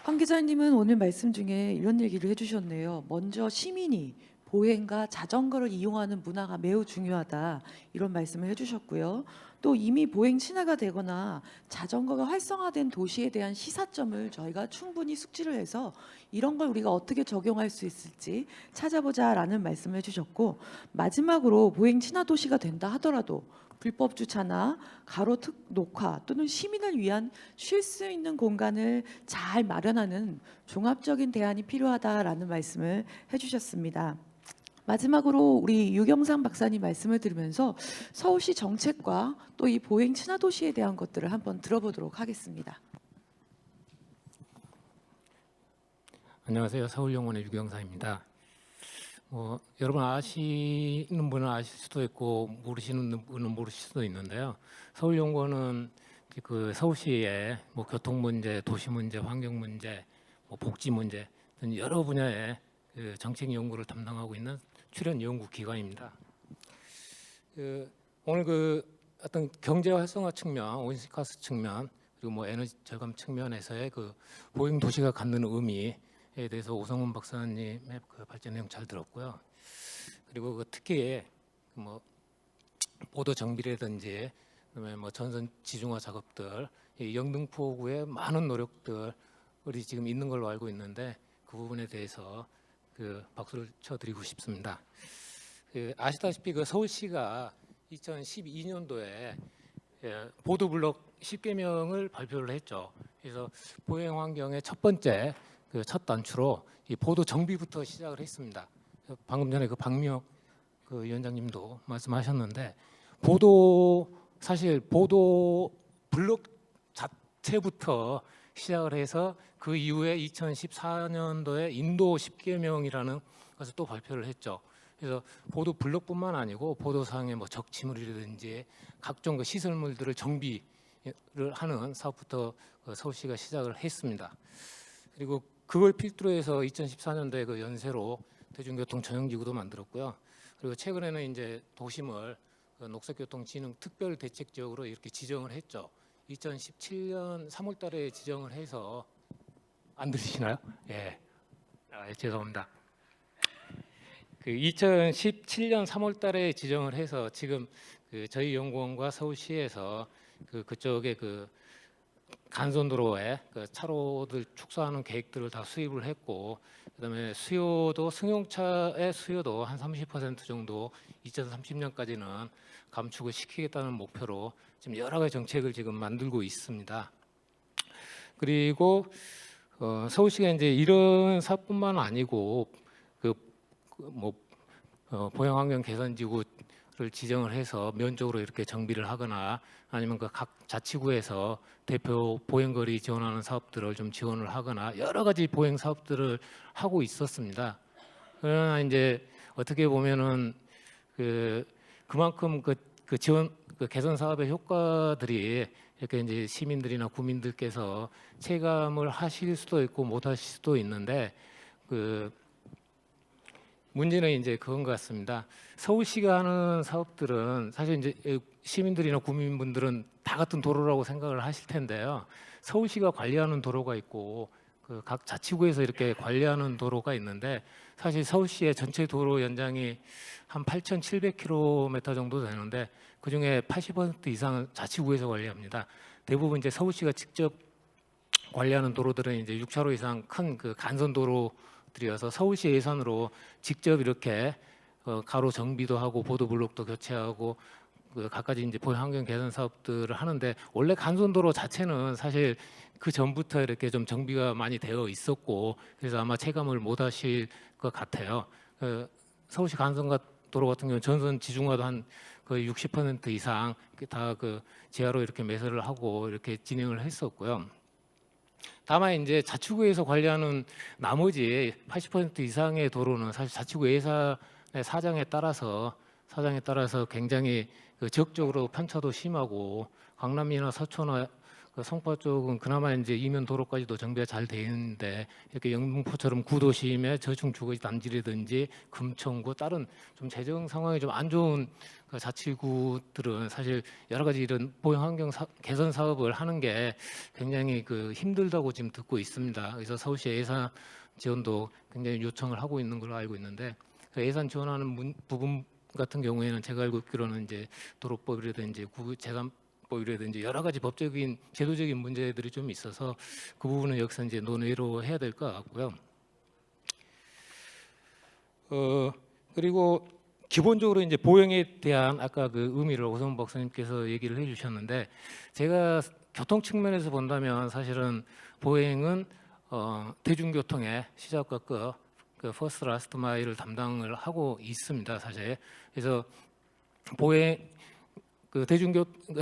황 기자님은 오늘 말씀 중에 이런 얘기를 해주셨네요. 먼저 시민이 보행과 자전거를 이용하는 문화가 매우 중요하다 이런 말씀을 해주셨고요. 또 이미 보행 친화가 되거나 자전거가 활성화된 도시에 대한 시사점을 저희가 충분히 숙지를 해서 이런 걸 우리가 어떻게 적용할 수 있을지 찾아보자라는 말씀을 해주셨고, 마지막으로 보행 친화 도시가 된다 하더라도 불법 주차나 가로특 녹화 또는 시민을 위한 쉴 수 있는 공간을 잘 마련하는 종합적인 대안이 필요하다라는 말씀을 해주셨습니다. 마지막으로 우리 유경상 박사님 말씀을 들으면서 서울시 정책과 또 이 보행 친화 도시에 대한 것들을 한번 들어보도록 하겠습니다. 안녕하세요. 서울연구원의 유경상입니다. 여러분 아시는 분은 아실 수도 있고 모르시는 분은 모르실 수도 있는데요. 서울연구원은 그 서울시의 교통 문제, 도시 문제, 환경 문제, 복지 문제 등 여러 분야의 그 정책 연구를 담당하고 있는 출연 연구 기관입니다. 오늘 그 어떤 경제 활성화 측면, 온실가스 측면, 그리고 에너지 절감 측면에서의 그 보행 도시가 갖는 의미에 대해서 오성훈 박사님의 그 발전 내용 잘 들었고요. 그리고 그 특히 보도 정비라든지 그다음에 전선 지중화 작업들, 이 영등포구의 많은 노력들이 지금 있는 걸로 알고 있는데 그 부분에 대해서 그 박수를 쳐드리고 싶습니다. 아시다시피 그 서울시가 2012년도에 보도블록 10개명을 발표를 했죠. 그래서 보행 환경의 첫 번째 첫 단추로 이 보도 정비부터 시작을 했습니다. 방금 전에 그 박미혁 그 위원장님도 말씀하셨는데 사실 보도 블록 자체부터 시작을 해서 그 이후에 2014년도에 인도 10개명이라는 것을 또 발표를 했죠. 그래서 보도 블록뿐만 아니고 보도상의 뭐 적치물이라든지 각종 그 시설물들을 정비를 하는 사업부터 서울시가 시작을 했습니다. 그리고 그걸 필두로 해서 2014년도에 그 연세로 대중교통 전용지구도 만들었고요. 그리고 최근에는 이제 도심을 녹색교통진흥 특별대책지역으로 이렇게 지정을 했죠. 2017년 3월달에 지정을 해서 안 들리시나요? 예, 죄송합니다. 그 2017년 3월달에 지정을 해서 지금 그 저희 연구원과 서울시에서 그쪽에 그 간선도로에 그 차로들 축소하는 계획들을 다 수립을 했고, 그다음에 수요도 승용차의 수요도 한 30% 정도 2030년까지는 감축을 시키겠다는 목표로 지금 여러 가지 정책을 지금 만들고 있습니다. 그리고 서울시가 이제 이런 사업뿐만 아니고 보행환경 개선지구를 지정을 해서 면적으로 이렇게 정비를 하거나 아니면 그 각 자치구에서 대표 보행거리 지원하는 사업들을 좀 지원을 하거나 여러 가지 보행 사업들을 하고 있었습니다. 그러나 이제 어떻게 보면은 그만큼 그 지원 그 개선 사업의 효과들이 이렇게 이제 시민들이나 국민들께서 체감을 하실 수도 있고 못 하실 수도 있는데 문제는 이제 그건 것 같습니다. 서울시가 하는 사업들은 사실 이제 시민들이나 국민분들은 다 같은 도로라고 생각을 하실 텐데요. 서울시가 관리하는 도로가 있고 그 각 자치구에서 이렇게 관리하는 도로가 있는데 사실 서울시의 전체 도로 연장이 한 8,700km 정도 되는데 그 중에 80% 이상은 자치구에서 관리합니다. 대부분 이제 서울시가 직접 관리하는 도로들은 이제 6차로 이상 큰 그 간선도로들이어서 서울시 예산으로 직접 이렇게 가로 정비도 하고 보도 블록도 교체하고 갖가지 이제 보행 환경 개선 사업들을 하는데 원래 간선도로 자체는 사실 그 전부터 이렇게 좀 정비가 많이 되어 있었고 그래서 아마 체감을 못 하실 것 같아요. 서울시 간선도로 같은 경우는 전선 지중화도 한 거의 60% 이상 다 그 지하로 이렇게 매설을 하고 이렇게 진행을 했었고요. 다만 이제 자치구에서 관리하는 나머지 80% 이상의 도로는 사실 자치구 예산의 사정에 따라서 굉장히 지역적으로 편차도 심하고 강남이나 서초나 성파 쪽은 그나마 이제 이면 도로까지도 정비가 잘 돼 있는데 이렇게 영등포처럼 구도심의 저층 주거지 단지라든지 금천구 다른 좀 재정 상황이 좀 안 좋은 자치구들은 사실 여러 가지 이런 보행 환경 개선 사업을 하는 게 굉장히 힘들다고 지금 듣고 있습니다. 그래서 서울시 예산 지원도 굉장히 요청을 하고 있는 걸로 알고 있는데 예산 지원하는 부분 같은 경우에는 제가 알고 있기로는 이제 도로법이라든지 재산법이라든지 여러 가지 법적인 제도적인 문제들이 좀 있어서 그 부분은 여기서 이제 논의로 해야 될 것 같고요. 그리고 기본적으로 이제 보행에 대한 아까 그 의미를 오성 박사님께서 얘기를 해주셨는데 제가 교통 측면에서 본다면 사실은 보행은 대중교통의 시작과 끝 그 퍼스트 라스트 마일을 담당을 하고 있습니다. 사실 그래서 보행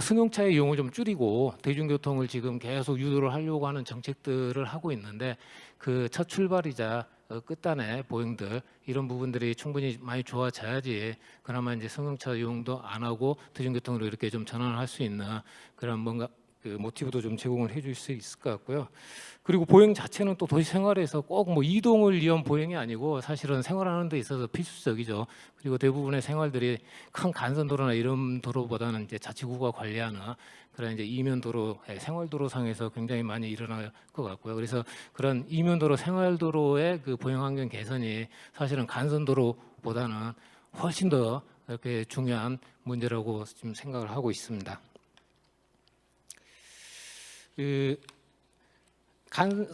승용차의 이용을 좀 줄이고 대중교통을 지금 계속 유도를 하려고 하는 정책들을 하고 있는데 그 첫 출발이자 끝단의 보행들 이런 부분들이 충분히 많이 좋아져야지 그나마 이제 승용차 이용도 안 하고 대중교통으로 이렇게 좀 전환을 할 수 있는 그런 뭔가 모티브도 좀 제공을 해줄 수 있을 것 같고요. 그리고 보행 자체는 또 도시 생활에서 꼭 뭐 이동을 위한 보행이 아니고 사실은 생활하는 데 있어서 필수적이죠. 그리고 대부분의 생활들이 큰 간선도로나 이런 도로보다는 이제 자치구가 관리하는 그런 이제 이면도로, 생활도로상에서 굉장히 많이 일어날 것 같고요. 그래서 그런 이면도로, 생활도로의 그 보행환경 개선이 사실은 간선도로보다는 훨씬 더 이렇게 중요한 문제라고 지금 생각을 하고 있습니다.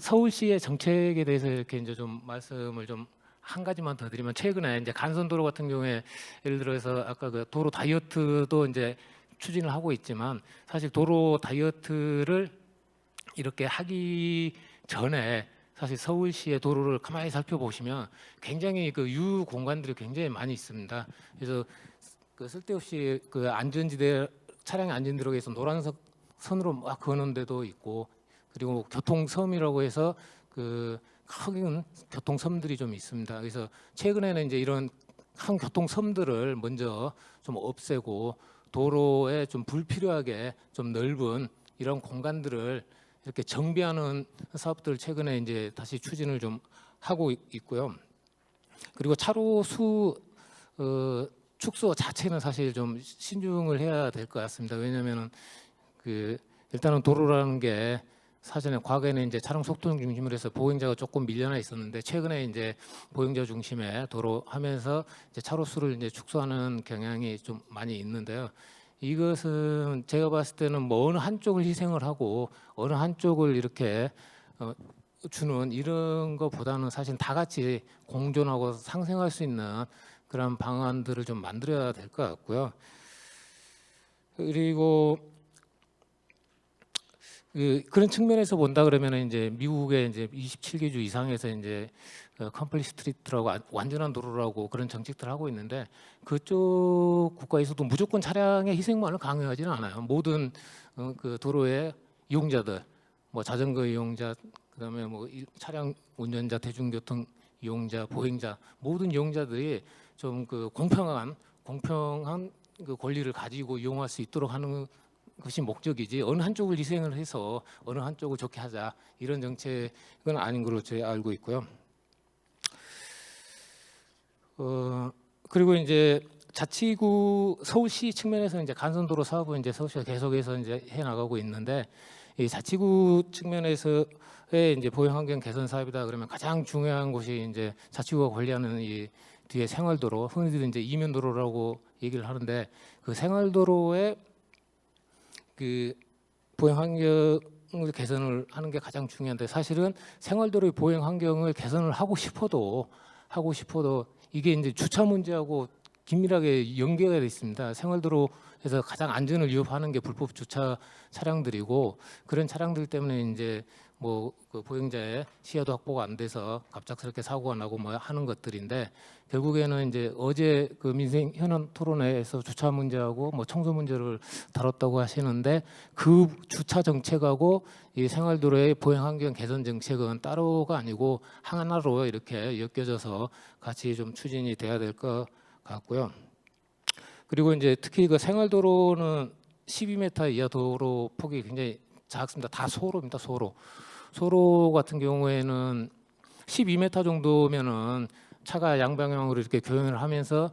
서울시의 정책에 대해서 이렇게 이제 좀 말씀을 좀 한 가지만 더 드리면 최근에 이제 간선도로 같은 경우에 예를 들어서 아까 그 도로 다이어트도 이제 추진을 하고 있지만 사실 도로 다이어트를 이렇게 하기 전에 사실 서울시의 도로를 가만히 살펴보시면 굉장히 그 유휴 공간들이 굉장히 많이 있습니다. 그래서 쓸데없이 안전지대 차량이 안전도로에 서 노란색 선으로 막 그는 데도 있고, 그리고 교통섬이라고 해서 그 큰 교통섬들이 좀 있습니다. 그래서 최근에는 이제 이런 큰 교통섬들을 먼저 좀 없애고 도로에 좀 불필요하게 좀 넓은 이런 공간들을 이렇게 정비하는 사업들 최근에 이제 다시 추진을 좀 하고 있고요. 그리고 차로 수 축소 자체는 사실 좀 신중을 해야 될 것 같습니다. 왜냐하면은 그 일단은 도로라는 게 사전에 과거에는 이제 차량 속도 중심으로 해서 보행자가 조금 밀려나 있었는데 최근에 이제 보행자 중심의 도로 하면서 이제 차로 수를 이제 축소하는 경향이 좀 많이 있는데요. 이것은 제가 봤을 때는 뭐 어느 한쪽을 희생을 하고 어느 한쪽을 이렇게 주는 이런 것보다는 사실 다 같이 공존하고 상생할 수 있는 그런 방안들을 좀 만들어야 될 것 같고요. 그리고 그런 측면에서 본다 그러면 이제 미국의 이제 27개 주 이상에서 이제 컴플릿 스트리트라고 완전한 도로라고 그런 정책들을 하고 있는데 그쪽 국가에서도 무조건 차량의 희생만을 강요하지는 않아요. 모든 그 도로의 이용자들, 뭐 자전거 이용자, 그다음에 뭐 차량 운전자, 대중교통 이용자, 보행자 모든 이용자들이 좀 그 공평한 그 권리를 가지고 이용할 수 있도록 하는 것이 목적이지 어느 한쪽을 희생을 해서 어느 한쪽을 좋게 하자 이런 정책은 아닌 걸로 제가 알고 있고요. 그리고 이제 자치구 서울시 측면에서 이제 간선도로 사업은 이제 서울시가 계속해서 이제 해 나가고 있는데 이 자치구 측면에서의 이제 보행환경 개선 사업이다 그러면 가장 중요한 곳이 이제 자치구가 관리하는 이 뒤에 생활도로 흔히들 이제 이면도로라고 얘기를 하는데 그 생활도로의 그 보행 환경을 개선을 하는 게 가장 중요한데 사실은 생활도로의 보행 환경을 개선을 하고 싶어도 이게 이제 주차 문제하고 긴밀하게 연계가 돼 있습니다. 생활도로에서 가장 안전을 위협하는 게 불법 주차 차량들이고 그런 차량들 때문에 이제 뭐 그 보행자의 시야도 확보가 안 돼서 갑작스럽게 사고가 나고 뭐 하는 것들인데 결국에는 이제 어제 그 민생 현안 토론회에서 주차 문제하고 뭐 청소 문제를 다뤘다고 하시는데 그 주차 정책하고 이 생활도로의 보행 환경 개선 정책은 따로가 아니고 하나로 이렇게 엮여져서 같이 좀 추진이 돼야 될 것 같고요. 그리고 이제 특히 그 생활도로는 12m 이하 도로 폭이 굉장히 작습니다. 다 소로입니다. 소로 같은 경우에는 12m 정도면은 차가 양방향으로 이렇게 교행을 하면서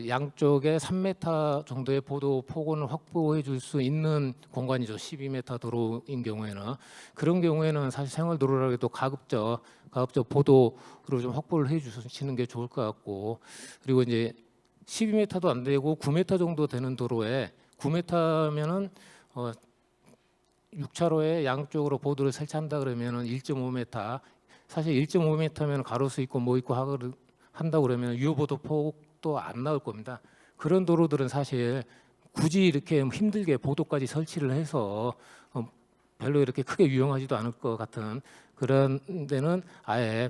양쪽에 3m 정도의 보도 폭원을 확보해 줄 수 있는 공간이죠. 12m 도로인 경우에는 그런 경우에는 사실 생활도로라고 해도 가급적 보도를 좀 확보를 해 주시는 게 좋을 것 같고 그리고 이제 12m도 안 되고 9m 정도 되는 도로에 9m면은 6차로에 양쪽으로 보도를 설치한다 그러면은 1.5m 사실 1.5m면 가로수 있고 뭐 있고 한다 그러면 유효보도 폭도 안 나올 겁니다. 그런 도로들은 사실 굳이 이렇게 힘들게 보도까지 설치를 해서 별로 이렇게 크게 유용하지도 않을 것 같은 그런 데는 아예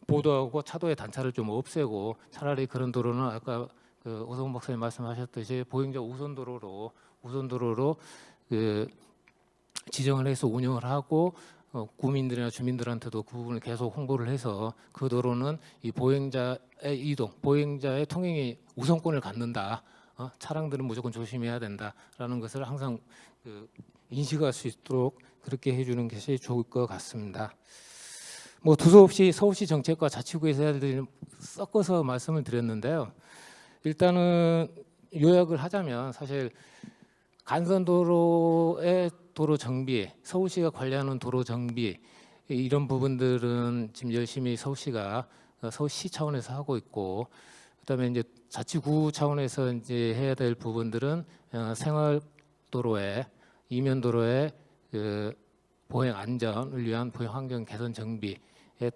보도하고 차도의 단차를 좀 없애고 차라리 그런 도로는 아까 그 오성훈 박사님 말씀하셨듯이 보행자 우선도로로 그 지정을 해서 운영을 하고 구민들이나 주민들한테도 그 부분을 계속 홍보를 해서 그 도로는 이 보행자의 이동, 보행자의 통행이 우선권을 갖는다. 차량들은 무조건 조심해야 된다라는 것을 항상 그 인식할 수 있도록 그렇게 해주는 것이 좋을 것 같습니다. 뭐 두서없이 서울시 정책과 자치구에서 해야 될 일을 섞어서 말씀을 드렸는데요. 일단은 요약을 하자면 사실 간선도로의 도로 정비, 서울시가 관리하는 도로 정비 이런 부분들은 지금 열심히 서울시 차원에서 하고 있고, 그다음에 이제 자치구 차원에서 이제 해야 될 부분들은 생활도로의 이면도로의 그 보행 안전을 위한 보행 환경 개선 정비에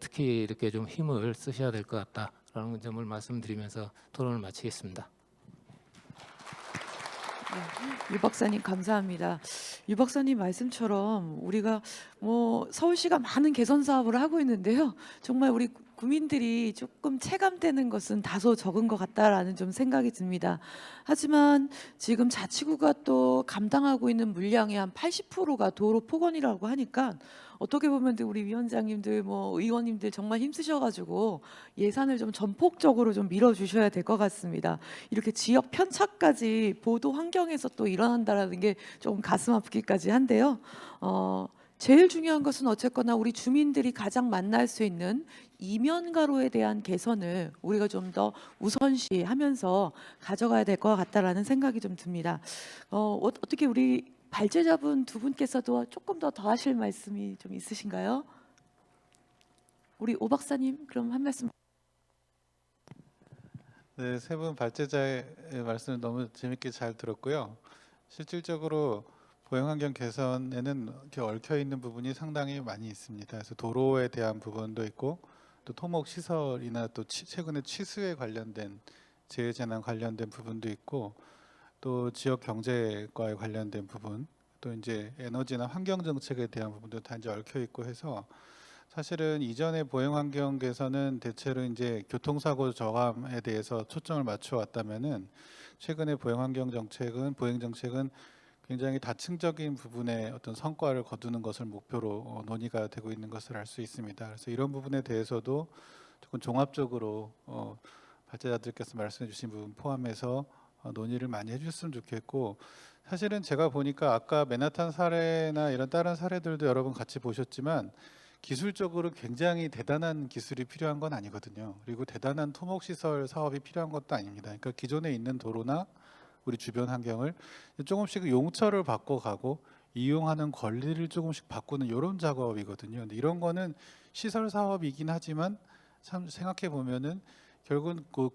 특히 이렇게 좀 힘을 쓰셔야 될 것 같다라는 점을 말씀드리면서 토론을 마치겠습니다. 네, 유 박사님 감사합니다. 유 박사님 말씀처럼 우리가 뭐 서울시가 많은 개선 사업을 하고 있는데요. 정말 우리 국민들이 조금 체감되는 것은 다소 적은 것 같다라는 좀 생각이 듭니다. 하지만 지금 자치구가 또 감당하고 있는 물량의 한 80%가 도로 폭언이라고 하니까 어떻게 보면 우리 위원장님들 뭐 의원님들 정말 힘쓰셔가지고 예산을 좀 전폭적으로 좀 밀어주셔야 될 것 같습니다. 이렇게 지역 편차까지 보도 환경에서 또 일어난다라는 게 좀 가슴 아프기까지 한데요. 제일 중요한 것은 어쨌거나 우리 주민들이 가장 만날 수 있는 이면가로에 대한 개선을 우리가 좀 더 우선시하면서 가져가야 될 것 같다라는 생각이 좀 듭니다. 어떻게 우리 발제자분 두 분께서도 조금 더 하실 말씀이 좀 있으신가요? 우리 오 박사님 그럼 한 말씀. 네, 세 분 발제자의 말씀을 너무 재밌게 잘 들었고요. 실질적으로 보행환경 개선에는 이렇게 얽혀 있는 부분이 상당히 많이 있습니다. 그래서 도로에 대한 부분도 있고 또 토목 시설이나 또 최근에 취수에 관련된 재해재난 관련된 부분도 있고 또 지역 경제과에 관련된 부분 또 이제 에너지나 환경 정책에 대한 부분도 다 이제 얽혀 있고 해서 사실은 이전의 보행환경 개선은 대체로 이제 교통사고 저감에 대해서 초점을 맞춰 왔다면은 최근의 보행 정책은 굉장히 다층적인 부분의 어떤 성과를 거두는 것을 목표로 논의가 되고 있는 것을 알 수 있습니다. 그래서 이런 부분에 대해서도 조금 종합적으로 발제자들께서 말씀해 주신 부분 포함해서 논의를 많이 해주셨으면 좋겠고 사실은 제가 보니까 아까 맨하탄 사례나 이런 다른 사례들도 여러분 같이 보셨지만 기술적으로 굉장히 대단한 기술이 필요한 건 아니거든요. 그리고 대단한 토목시설 사업이 필요한 것도 아닙니다. 그러니까 기존에 있는 도로나 우리 주변 환경을 조금씩 용처를 바꿔가고 이용하는 권리를 조금씩 바꾸는 이런 작업이거든요. 근데 이런 거는 시설 사업이긴 하지만 참 생각해 보면은 결국은 그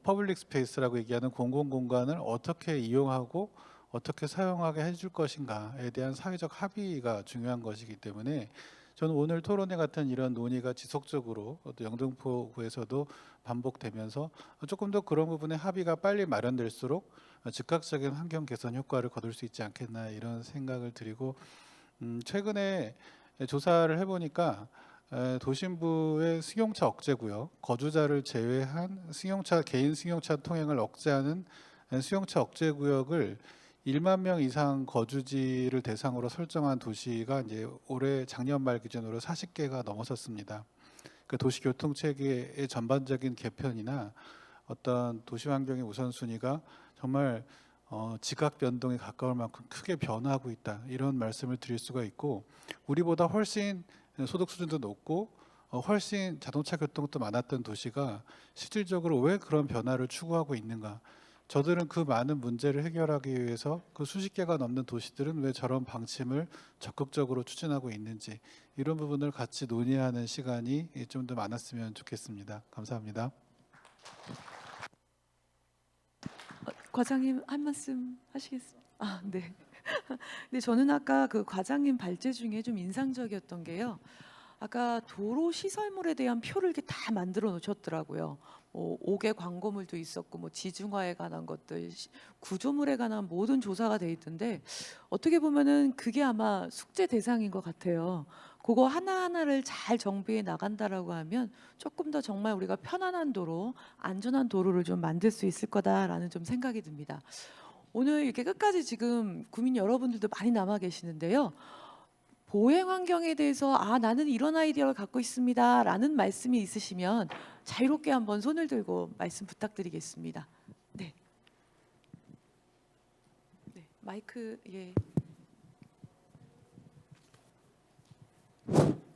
퍼블릭 스페이스라고 얘기하는 공공 공간을 어떻게 이용하고 어떻게 사용하게 해줄 것인가에 대한 사회적 합의가 중요한 것이기 때문에 저는 오늘 토론회 같은 이런 논의가 지속적으로 또 영등포구에서도 반복되면서 조금 더 그런 부분에 합의가 빨리 마련될수록 즉각적인 환경 개선 효과를 거둘 수 있지 않겠나 이런 생각을 드리고 최근에 조사를 해보니까 도심부의 승용차 억제구역 거주자를 제외한 개인 승용차 통행을 억제하는 승용차 억제구역을 1만 명 이상 거주지를 대상으로 설정한 도시가 이제 올해 작년 말 기준으로 40개가 넘어섰습니다. 그 도시 교통 체계의 전반적인 개편이나 어떤 도시 환경의 우선순위가 정말 지각 변동에 가까울 만큼 크게 변화하고 있다. 이런 말씀을 드릴 수가 있고 우리보다 훨씬 소득 수준도 높고 훨씬 자동차 교통도 많았던 도시가 실질적으로 왜 그런 변화를 추구하고 있는가? 저들은 그 많은 문제를 해결하기 위해서 그 수십 개가 넘는 도시들은 왜 저런 방침을 적극적으로 추진하고 있는지 이런 부분을 같이 논의하는 시간이 좀 더 많았으면 좋겠습니다. 감사합니다. 과장님 한 말씀 하시겠습니까? 아, 네. 근데 저는 아까 그 과장님 발제 중에 좀 인상적이었던 게요. 아까 도로 시설물에 대한 표를 이렇게 다 만들어 놓으셨더라고요. 5개 광고물도 있었고 뭐 지중화에 관한 것들, 구조물에 관한 모든 조사가 돼 있던데 어떻게 보면은 그게 아마 숙제 대상인 것 같아요. 그거 하나하나를 잘 정비해 나간다라고 하면 조금 더 정말 우리가 편안한 도로, 안전한 도로를 좀 만들 수 있을 거다라는 좀 생각이 듭니다. 오늘 이렇게 끝까지 지금 국민 여러분들도 많이 남아 계시는데요. 보행 환경에 대해서 나는 이런 아이디어를 갖고 있습니다라는 말씀이 있으시면 자유롭게 한번 손을 들고 말씀 부탁드리겠습니다. 네. 네. 마이크 예.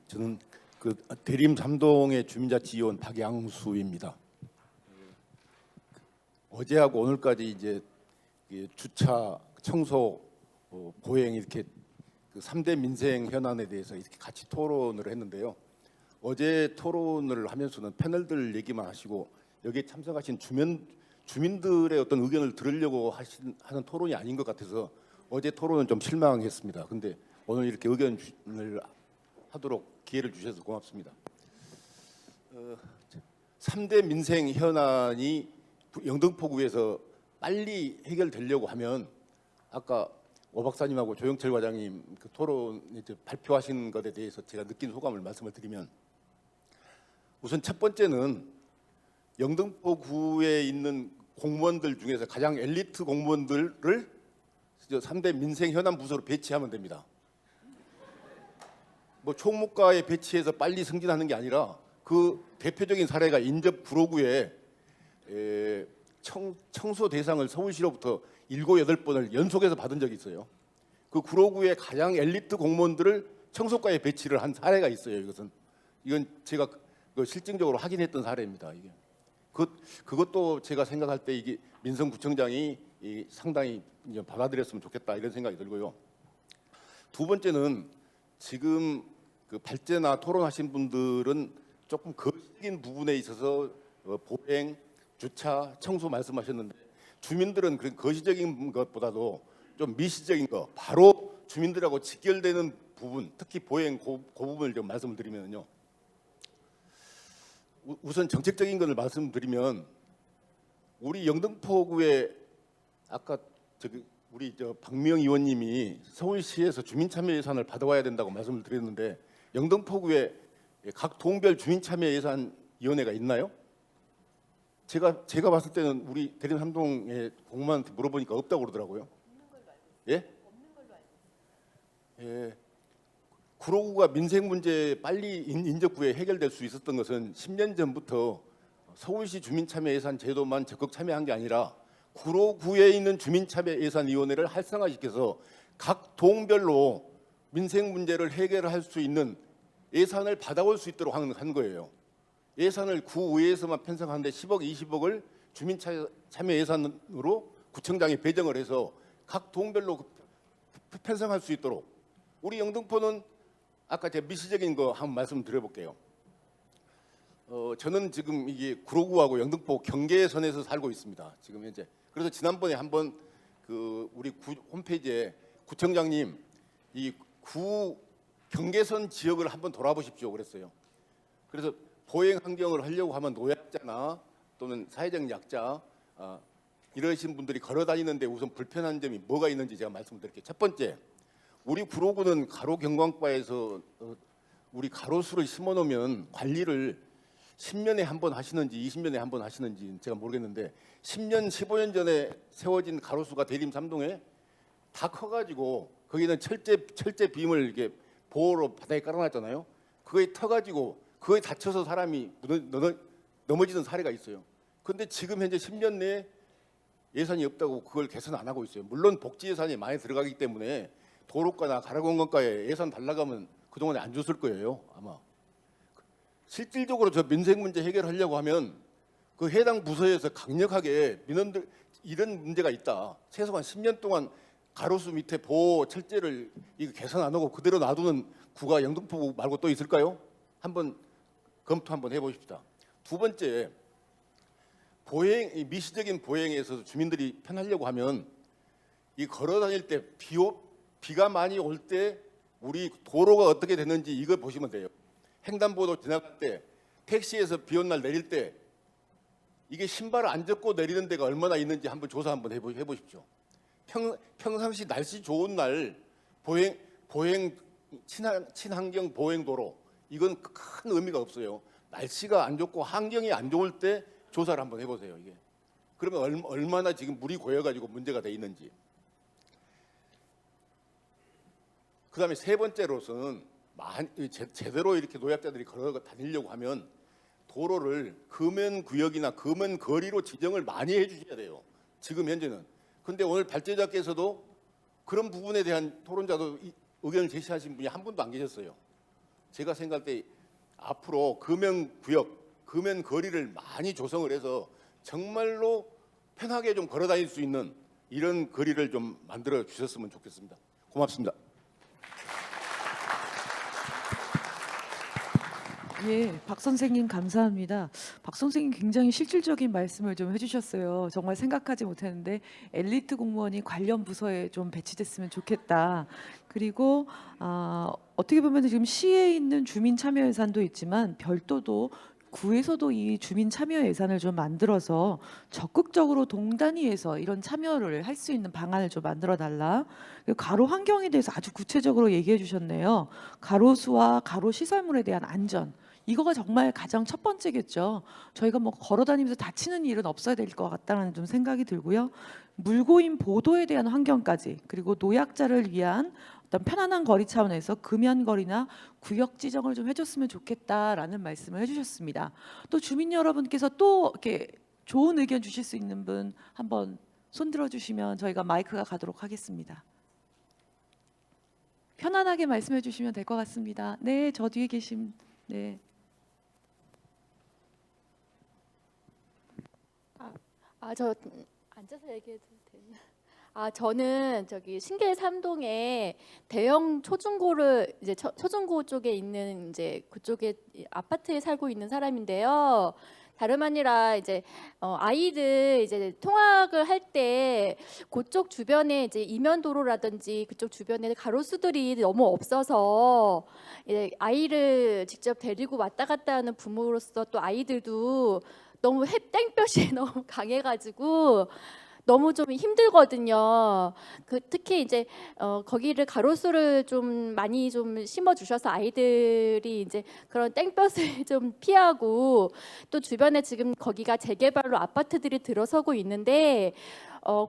저는 그 대림 삼동의 주민자치위원 박양수입니다. 어제하고 오늘까지 이제 주차, 청소, 보행 이렇게 그 3대 민생 현안에 대해서 이렇게 같이 토론을 했는데요. 어제 토론을 하면서는 패널들 얘기만 하시고 여기에 참석하신 주민들의 어떤 의견을 들으려고 하는 토론이 아닌 것 같아서 어제 토론은 좀 실망했습니다. 근데 오늘 이렇게 의견을 하도록 기회를 주셔서 고맙습니다. 3대 민생 현안이 영등포구에서 빨리 해결되려고 하면 아까 오 박사님하고 조영철 과장님 그 토론 이제 발표하신 것에 대해서 제가 느낀 소감을 말씀을 드리면 우선 첫 번째는 영등포구에 있는 공무원들 중에서 가장 엘리트 공무원들을 3대 민생 현안 부서로 배치하면 됩니다. 뭐 총무과에 배치해서 빨리 승진하는 게 아니라 그 대표적인 사례가 인접 구로구에 청소 대상을 서울시로부터 7, 8번을 연속해서 받은 적이 있어요. 그 구로구의 가장 엘리트 공무원들을 청소과에 배치를 한 사례가 있어요. 이건 제가 실증적으로 확인했던 사례입니다. 이게 그것도 제가 생각할 때 이게 민성구청장이 상당히 이제 받아들였으면 좋겠다 이런 생각이 들고요. 두 번째는 지금 그 발제나 토론하신 분들은 조금 거시적인 부분에 있어서 보행, 주차, 청소 말씀하셨는데 주민들은 그런 거시적인 것보다도 좀 미시적인 거, 바로 주민들하고 직결되는 부분, 특히 보행 그 부분을 좀 말씀을 드리면요. 우선 정책적인 것을 말씀드리면 우리 영등포구에 아까 우리 박미영 의원님이 서울시에서 주민참여 예산을 받아와야 된다고 말씀을 드렸는데 영등포구에 각 동별 주민참여 예산위원회가 있나요? 제가 봤을 때는 우리 대림 삼동의 공무원한테 물어보니까 없다고 그러더라고요. 예? 예. 구로구가 민생 문제 빨리 인접구에 해결될 수 있었던 것은 10년 전부터 서울시 주민참여 예산 제도만 적극 참여한 게 아니라 구로구에 있는 주민참여 예산위원회를 활성화시켜서 각 동별로 민생 문제를 해결할 수 있는 예산을 받아올 수 있도록 한 거예요. 예산을 구의회에서만 편성하는데 10억, 20억을 주민참여 예산으로 구청장이 배정을 해서 각 동별로 편성할 수 있도록 우리 영등포는 아까 제가 미시적인 거 한번 말씀드려볼게요. 저는 지금 이게 구로구하고 영등포 경계선에서 살고 있습니다. 지금 현재. 그래서 지난번에 한번 그 우리 홈페이지에 구청장님 이 구 경계선 지역을 한번 돌아보십시오 그랬어요. 그래서 보행 환경을 하려고 하면 노약자나 또는 사회적 약자 이러신 분들이 걸어 다니는데 우선 불편한 점이 뭐가 있는지 제가 말씀드릴게요. 첫 번째, 우리 구로구는 가로 경관과에서 우리 가로수를 심어놓으면 관리를 10년에 한 번 하시는지 20년에 한 번 하시는지 제가 모르겠는데 10년, 15년 전에 세워진 가로수가 대림 삼동에 다 커가지고 거기는 철제 빔을 이렇게 보호로 바닥에 깔아놨잖아요. 그거에 터가지고 그거에 다쳐서 사람이 넘어지는 사례가 있어요. 그런데 지금 현재 10년 내에 예산이 없다고 그걸 개선 안 하고 있어요. 물론 복지 예산이 많이 들어가기 때문에 도로가나 가로공간가에 예산 달라고 하면 그동안에 안 줬을 거예요 아마. 실질적으로 저 민생 문제 해결하려고 하면 그 해당 부서에서 강력하게 민원들 이런 문제가 있다. 최소한 10년 동안 가로수 밑에 보호 철제를 이거 개선 안 하고 그대로 놔두는 구가 영등포구 말고 또 있을까요? 한번 검토 한번 해보십시다. 두 번째, 이 미시적인 보행에서 주민들이 편하려고 하면 이 걸어 다닐 때 비가 많이 올 때 우리 도로가 어떻게 되는지 이걸 보시면 돼요. 횡단보도 지나갈 때 택시에서 비 온 날 내릴 때 이게 신발을 안 젖고 내리는 데가 얼마나 있는지 한번 조사 한번 해보십시오. 평상시 날씨 좋은 날 보행 친환경 보행도로 이건 큰 의미가 없어요. 날씨가 안 좋고 환경이 안 좋을 때 조사를 한번 해보세요. 이게 그러면 얼마나 지금 물이 고여가지고 문제가 돼 있는지. 그다음에 세 번째로서는 제대로 이렇게 노약자들이 걸어 다니려고 하면 도로를 금연구역이나 금연거리로 지정을 많이 해주셔야 돼요. 지금 현재는. 그런데 오늘 발제자께서도 그런 부분에 대한 토론자도 의견을 제시하신 분이 한 분도 안 계셨어요. 제가 생각할 때 앞으로 금연구역, 금연거리를 많이 조성을 해서 정말로 편하게 좀 걸어 다닐 수 있는 이런 거리를 좀 만들어 주셨으면 좋겠습니다. 고맙습니다. 예, 박 선생님 감사합니다. 박 선생님 굉장히 실질적인 말씀을 좀 해주셨어요. 정말 생각하지 못했는데 엘리트 공무원이 관련 부서에 좀 배치됐으면 좋겠다. 그리고 어떻게 보면 지금 시에 있는 주민 참여 예산도 있지만 별도도 구에서도 이 주민 참여 예산을 좀 만들어서 적극적으로 동단위에서 이런 참여를 할 수 있는 방안을 좀 만들어 달라. 그리고 가로 환경에 대해서 아주 구체적으로 얘기해 주셨네요. 가로수와 가로 시설물에 대한 안전. 이거가 정말 가장 첫 번째겠죠. 저희가 뭐 걸어다니면서 다치는 일은 없어야 될 것 같다는 좀 생각이 들고요. 물고인 보도에 대한 환경까지, 그리고 노약자를 위한 어떤 편안한 거리 차원에서 금연거리나 구역 지정을 좀 해줬으면 좋겠다라는 말씀을 해주셨습니다. 또 주민 여러분께서 또 이렇게 좋은 의견 주실 수 있는 분 한번 손 들어주시면 저희가 마이크가 가도록 하겠습니다. 편안하게 말씀해 주시면 될 것 같습니다. 네, 저 뒤에 계신 네. 저 앉아서 얘기해도 되나? 저는 저기 신길 3동에 대형 초중고를 이제 초중고 쪽에 있는 이제 그쪽에 아파트에 살고 있는 사람인데요. 다름 아니라 이제 아이들 이제 통학을 할 때 그쪽 주변에 이제 이면도로라든지 그쪽 주변에 가로수들이 너무 없어서 이제 아이를 직접 데리고 왔다 갔다 하는 부모로서 또 아이들도 너무 땡볕이 너무 강해가지고 너무 좀 힘들거든요. 특히 이제 거기를 가로수를 좀 많이 좀 심어 주셔서 아이들이 이제 그런 땡볕을 좀 피하고, 또 주변에 지금 거기가 재개발로 아파트들이 들어서고 있는데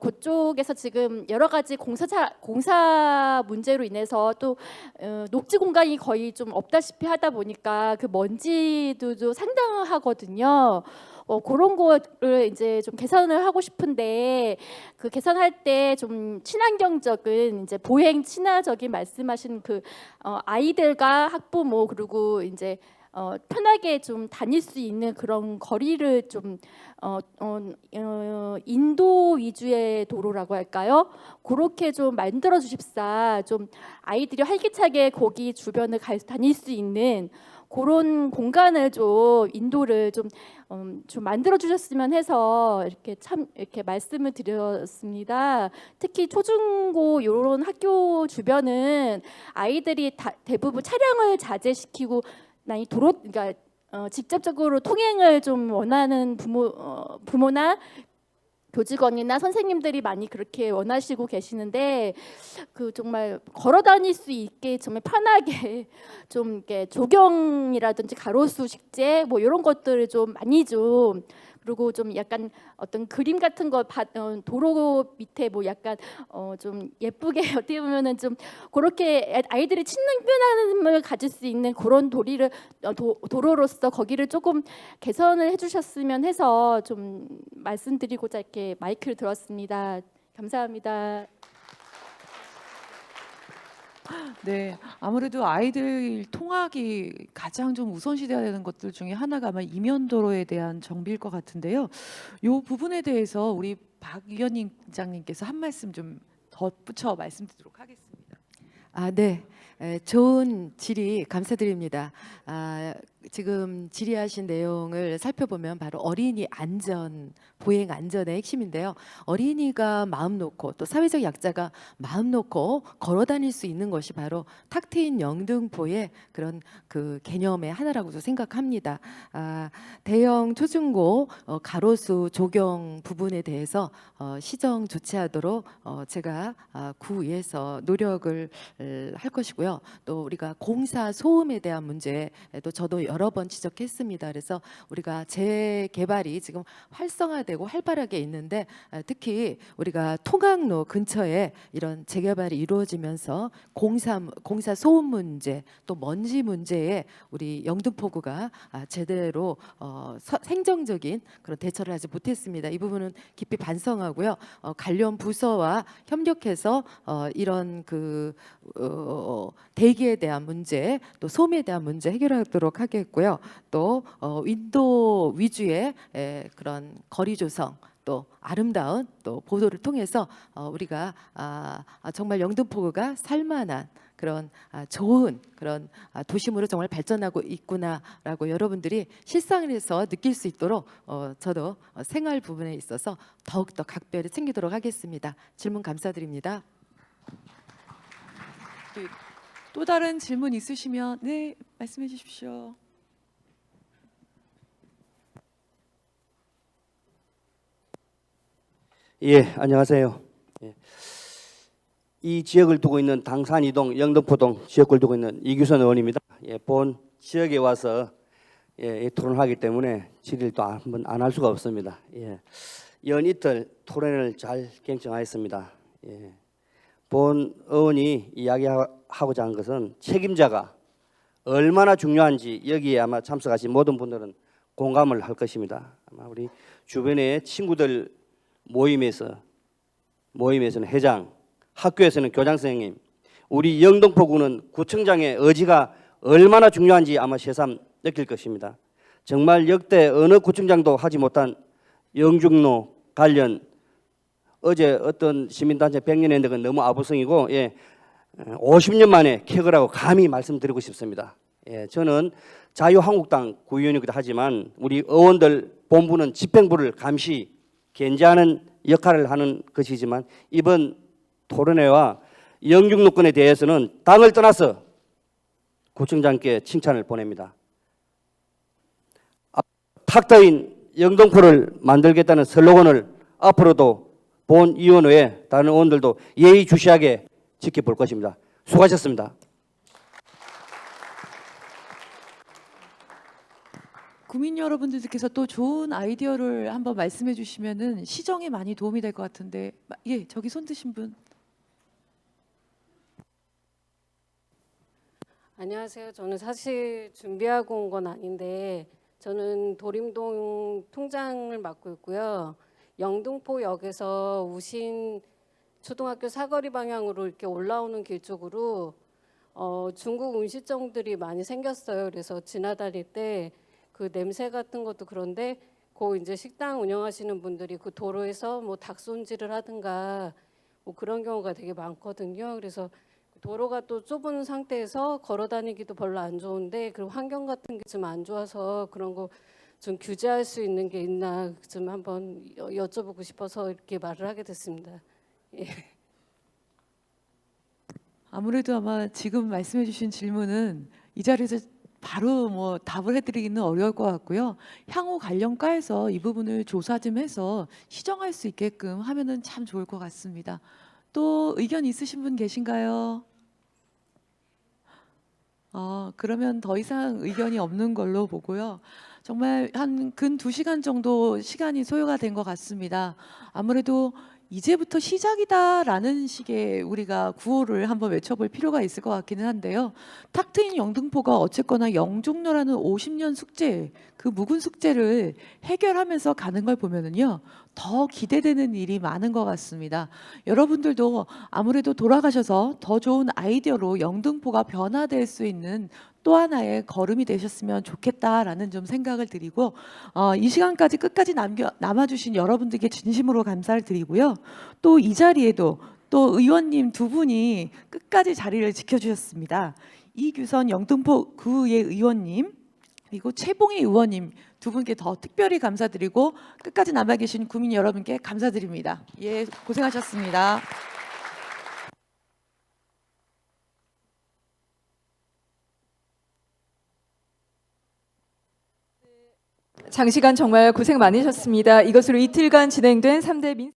그쪽에서 지금 여러 가지 공사 문제로 인해서 또 녹지 공간이 거의 좀 없다시피 하다 보니까 그 먼지도 좀 상당하거든요. 그런 거를 이제 좀 개선을 하고 싶은데, 그 개선할 때 좀 친환경적인 이제 보행 친화적인 말씀하신 그 아이들과 학부모, 그리고 이제 편하게 좀 다닐 수 있는 그런 거리를 좀 인도 위주의 도로라고 할까요? 그렇게 좀 만들어 주십사, 좀 아이들이 활기차게 거기 주변을 다닐 수 있는 그런 공간을 좀 인도를 좀 만들어 주셨으면 해서 이렇게 말씀을 드렸습니다. 특히 초중고 이런 학교 주변은 아이들이 대부분 차량을 자제시키고 많이 그러니까 직접적으로 통행을 좀 원하는 부모나 교직원이나 선생님들이 많이 그렇게 원하시고 계시는데, 그 정말 걸어 다닐 수 있게 정말 편하게 좀 이렇게 조경이라든지 가로수 식재 뭐 이런 것들을 좀 많이 좀, 그리고 좀 약간 어떤 그림 같은 거 도로 밑에 뭐 약간 좀 예쁘게 어떻게 보면은 좀 그렇게 아이들이 친근함을 가질 수 있는 그런 도로로서 거기를 조금 개선을 해주셨으면 해서 좀 말씀드리고자 이렇게 마이크를 들었습니다. 감사합니다. 네, 아무래도 아이들 통학이 가장 좀 우선시돼야 되는 것들 중에 하나가 아마 이면도로에 대한 정비일 것 같은데요. 이 부분에 대해서 우리 박 위원장님께서 한 말씀 좀 덧붙여 말씀드리도록 하겠습니다. 네. 좋은 질의 감사드립니다. 지금 질의하신 내용을 살펴보면 바로 어린이 안전, 보행 안전의 핵심인데요. 어린이가 마음 놓고 또 사회적 약자가 마음 놓고 걸어 다닐 수 있는 것이 바로 탁 트인 영등포의 그런 그 개념의 하나라고도 생각합니다. 대형 초중고 가로수 조경 부분에 대해서 시정 조치하도록 제가 구에서 노력을 할 것이고요. 또 우리가 공사 소음에 대한 문제도 저도 여러 번 지적했습니다. 그래서 우리가 재개발이 지금 활성화되고 활발하게 있는데, 특히 우리가 통학로 근처에 이런 재개발이 이루어지면서 공사 소음 문제, 또 먼지 문제에 우리 영등포구가 제대로 행정적인 그런 대처를 하지 못했습니다. 이 부분은 깊이 반성하고요. 관련 부서와 협력해서 이런 그 대기에 대한 문제, 또 소음에 대한 문제 해결하도록 하겠고요. 또 인도 위주의 그런 거리 조성, 또 아름다운 또 보도를 통해서 우리가 정말 영등포구가 살만한 그런 좋은 그런 도심으로 정말 발전하고 있구나라고 여러분들이 실상에서 느낄 수 있도록 저도 생활 부분에 있어서 더욱더 각별히 챙기도록 하겠습니다. 질문 감사드립니다. 또 다른 질문 있으시면 네, 말씀해 주십시오. 예, 안녕하세요. 예. 이 지역을 두고 있는 당산 2동 영등포동 지역을 두고 있는 이규선 의원입니다. 예, 본 지역에 와서 이 토론을 하기 때문에 질의를 또 한번 안 할 수가 없습니다. 연 이틀 토론을 잘 경청하였습니다. 본 의원이 이야기하고자 한 것은 책임자가 얼마나 중요한지 여기에 아마 참석하신 모든 분들은 공감을 할 것입니다. 아마 우리 주변의 친구들 모임에서는 회장, 학교에서는 교장 선생님, 우리 영등포구는 구청장의 의지가 얼마나 중요한지 아마 새삼 느낄 것입니다. 정말 역대 어느 구청장도 하지 못한 영중로 관련 어제 어떤 시민단체 100년 했는데 그건 너무 아부성이고 50년 만에 쾌거라고 감히 말씀드리고 싶습니다. 저는 자유한국당 구의원이기도 하지만 우리 의원들 본부는 집행부를 감시 견제하는 역할을 하는 것이지만 이번 토론회와 영중로건에 대해서는 당을 떠나서 구청장께 칭찬을 보냅니다. 탁 트인 영등포를 만들겠다는 슬로건을 앞으로도 본 위원회에 다른 의원들도 예의주시하게 지켜볼 것입니다. 수고하셨습니다. 국민 여러분들께서 또 좋은 아이디어를 한번 말씀해 주시면은 시정에 많이 도움이 될 것 같은데, 예, 저기 손 드신 분. 안녕하세요. 저는 사실 준비하고 온 건 아닌데 저는 도림동 통장을 맡고 있고요. 영등포역에서 우신 초등학교 사거리 방향으로 이렇게 올라오는 길 쪽으로 중국 음식점들이 많이 생겼어요. 그래서 지나다닐 때 그 냄새 같은 것도 그런데 그 이제 식당 운영하시는 분들이 그 도로에서 뭐 닭 손질을 하든가 뭐 그런 경우가 되게 많거든요. 그래서 도로가 또 좁은 상태에서 걸어 다니기도 별로 안 좋은데 그리고 환경 같은 게 좀 안 좋아서 그런 거 좀 규제할 수 있는 게 있나 좀 한번 여쭤보고 싶어서 이렇게 말을 하게 됐습니다. 예. 아무래도 아마 지금 말씀해 주신 질문은 이 자리에서 바로 뭐 답을 해드리기는 어려울 것 같고요. 향후 관련 과에서 이 부분을 조사 좀 해서 시정할 수 있게끔 하면은 참 좋을 것 같습니다. 또 의견 있으신 분 계신가요? 그러면 더 이상 의견이 없는 걸로 보고요. 정말 한 근 2시간 정도 시간이 소요가 된 것 같습니다. 아무래도 이제부터 시작이다라는 식의 우리가 구호를 한번 외쳐볼 필요가 있을 것 같기는 한데요. 탁 트인 영등포가 어쨌거나 영종로라는 50년 숙제, 그 묵은 숙제를 해결하면서 가는 걸 보면은요, 더 기대되는 일이 많은 것 같습니다. 여러분들도 아무래도 돌아가셔서 더 좋은 아이디어로 영등포가 변화될 수 있는 또 하나의 걸음이 되셨으면 좋겠다라는 좀 생각을 드리고, 이 시간까지 끝까지 남아주신 여러분들께 진심으로 감사를 드리고요. 또 이 자리에도 또 의원님 두 분이 끝까지 자리를 지켜주셨습니다. 이규선 영등포구의 의원님 그리고 최봉희 의원님 두 분께 더 특별히 감사드리고 끝까지 남아 계신 국민 여러분께 감사드립니다. 예, 고생하셨습니다. 장시간 정말 고생 많으셨습니다. 이것으로 이틀간 진행된 3대 민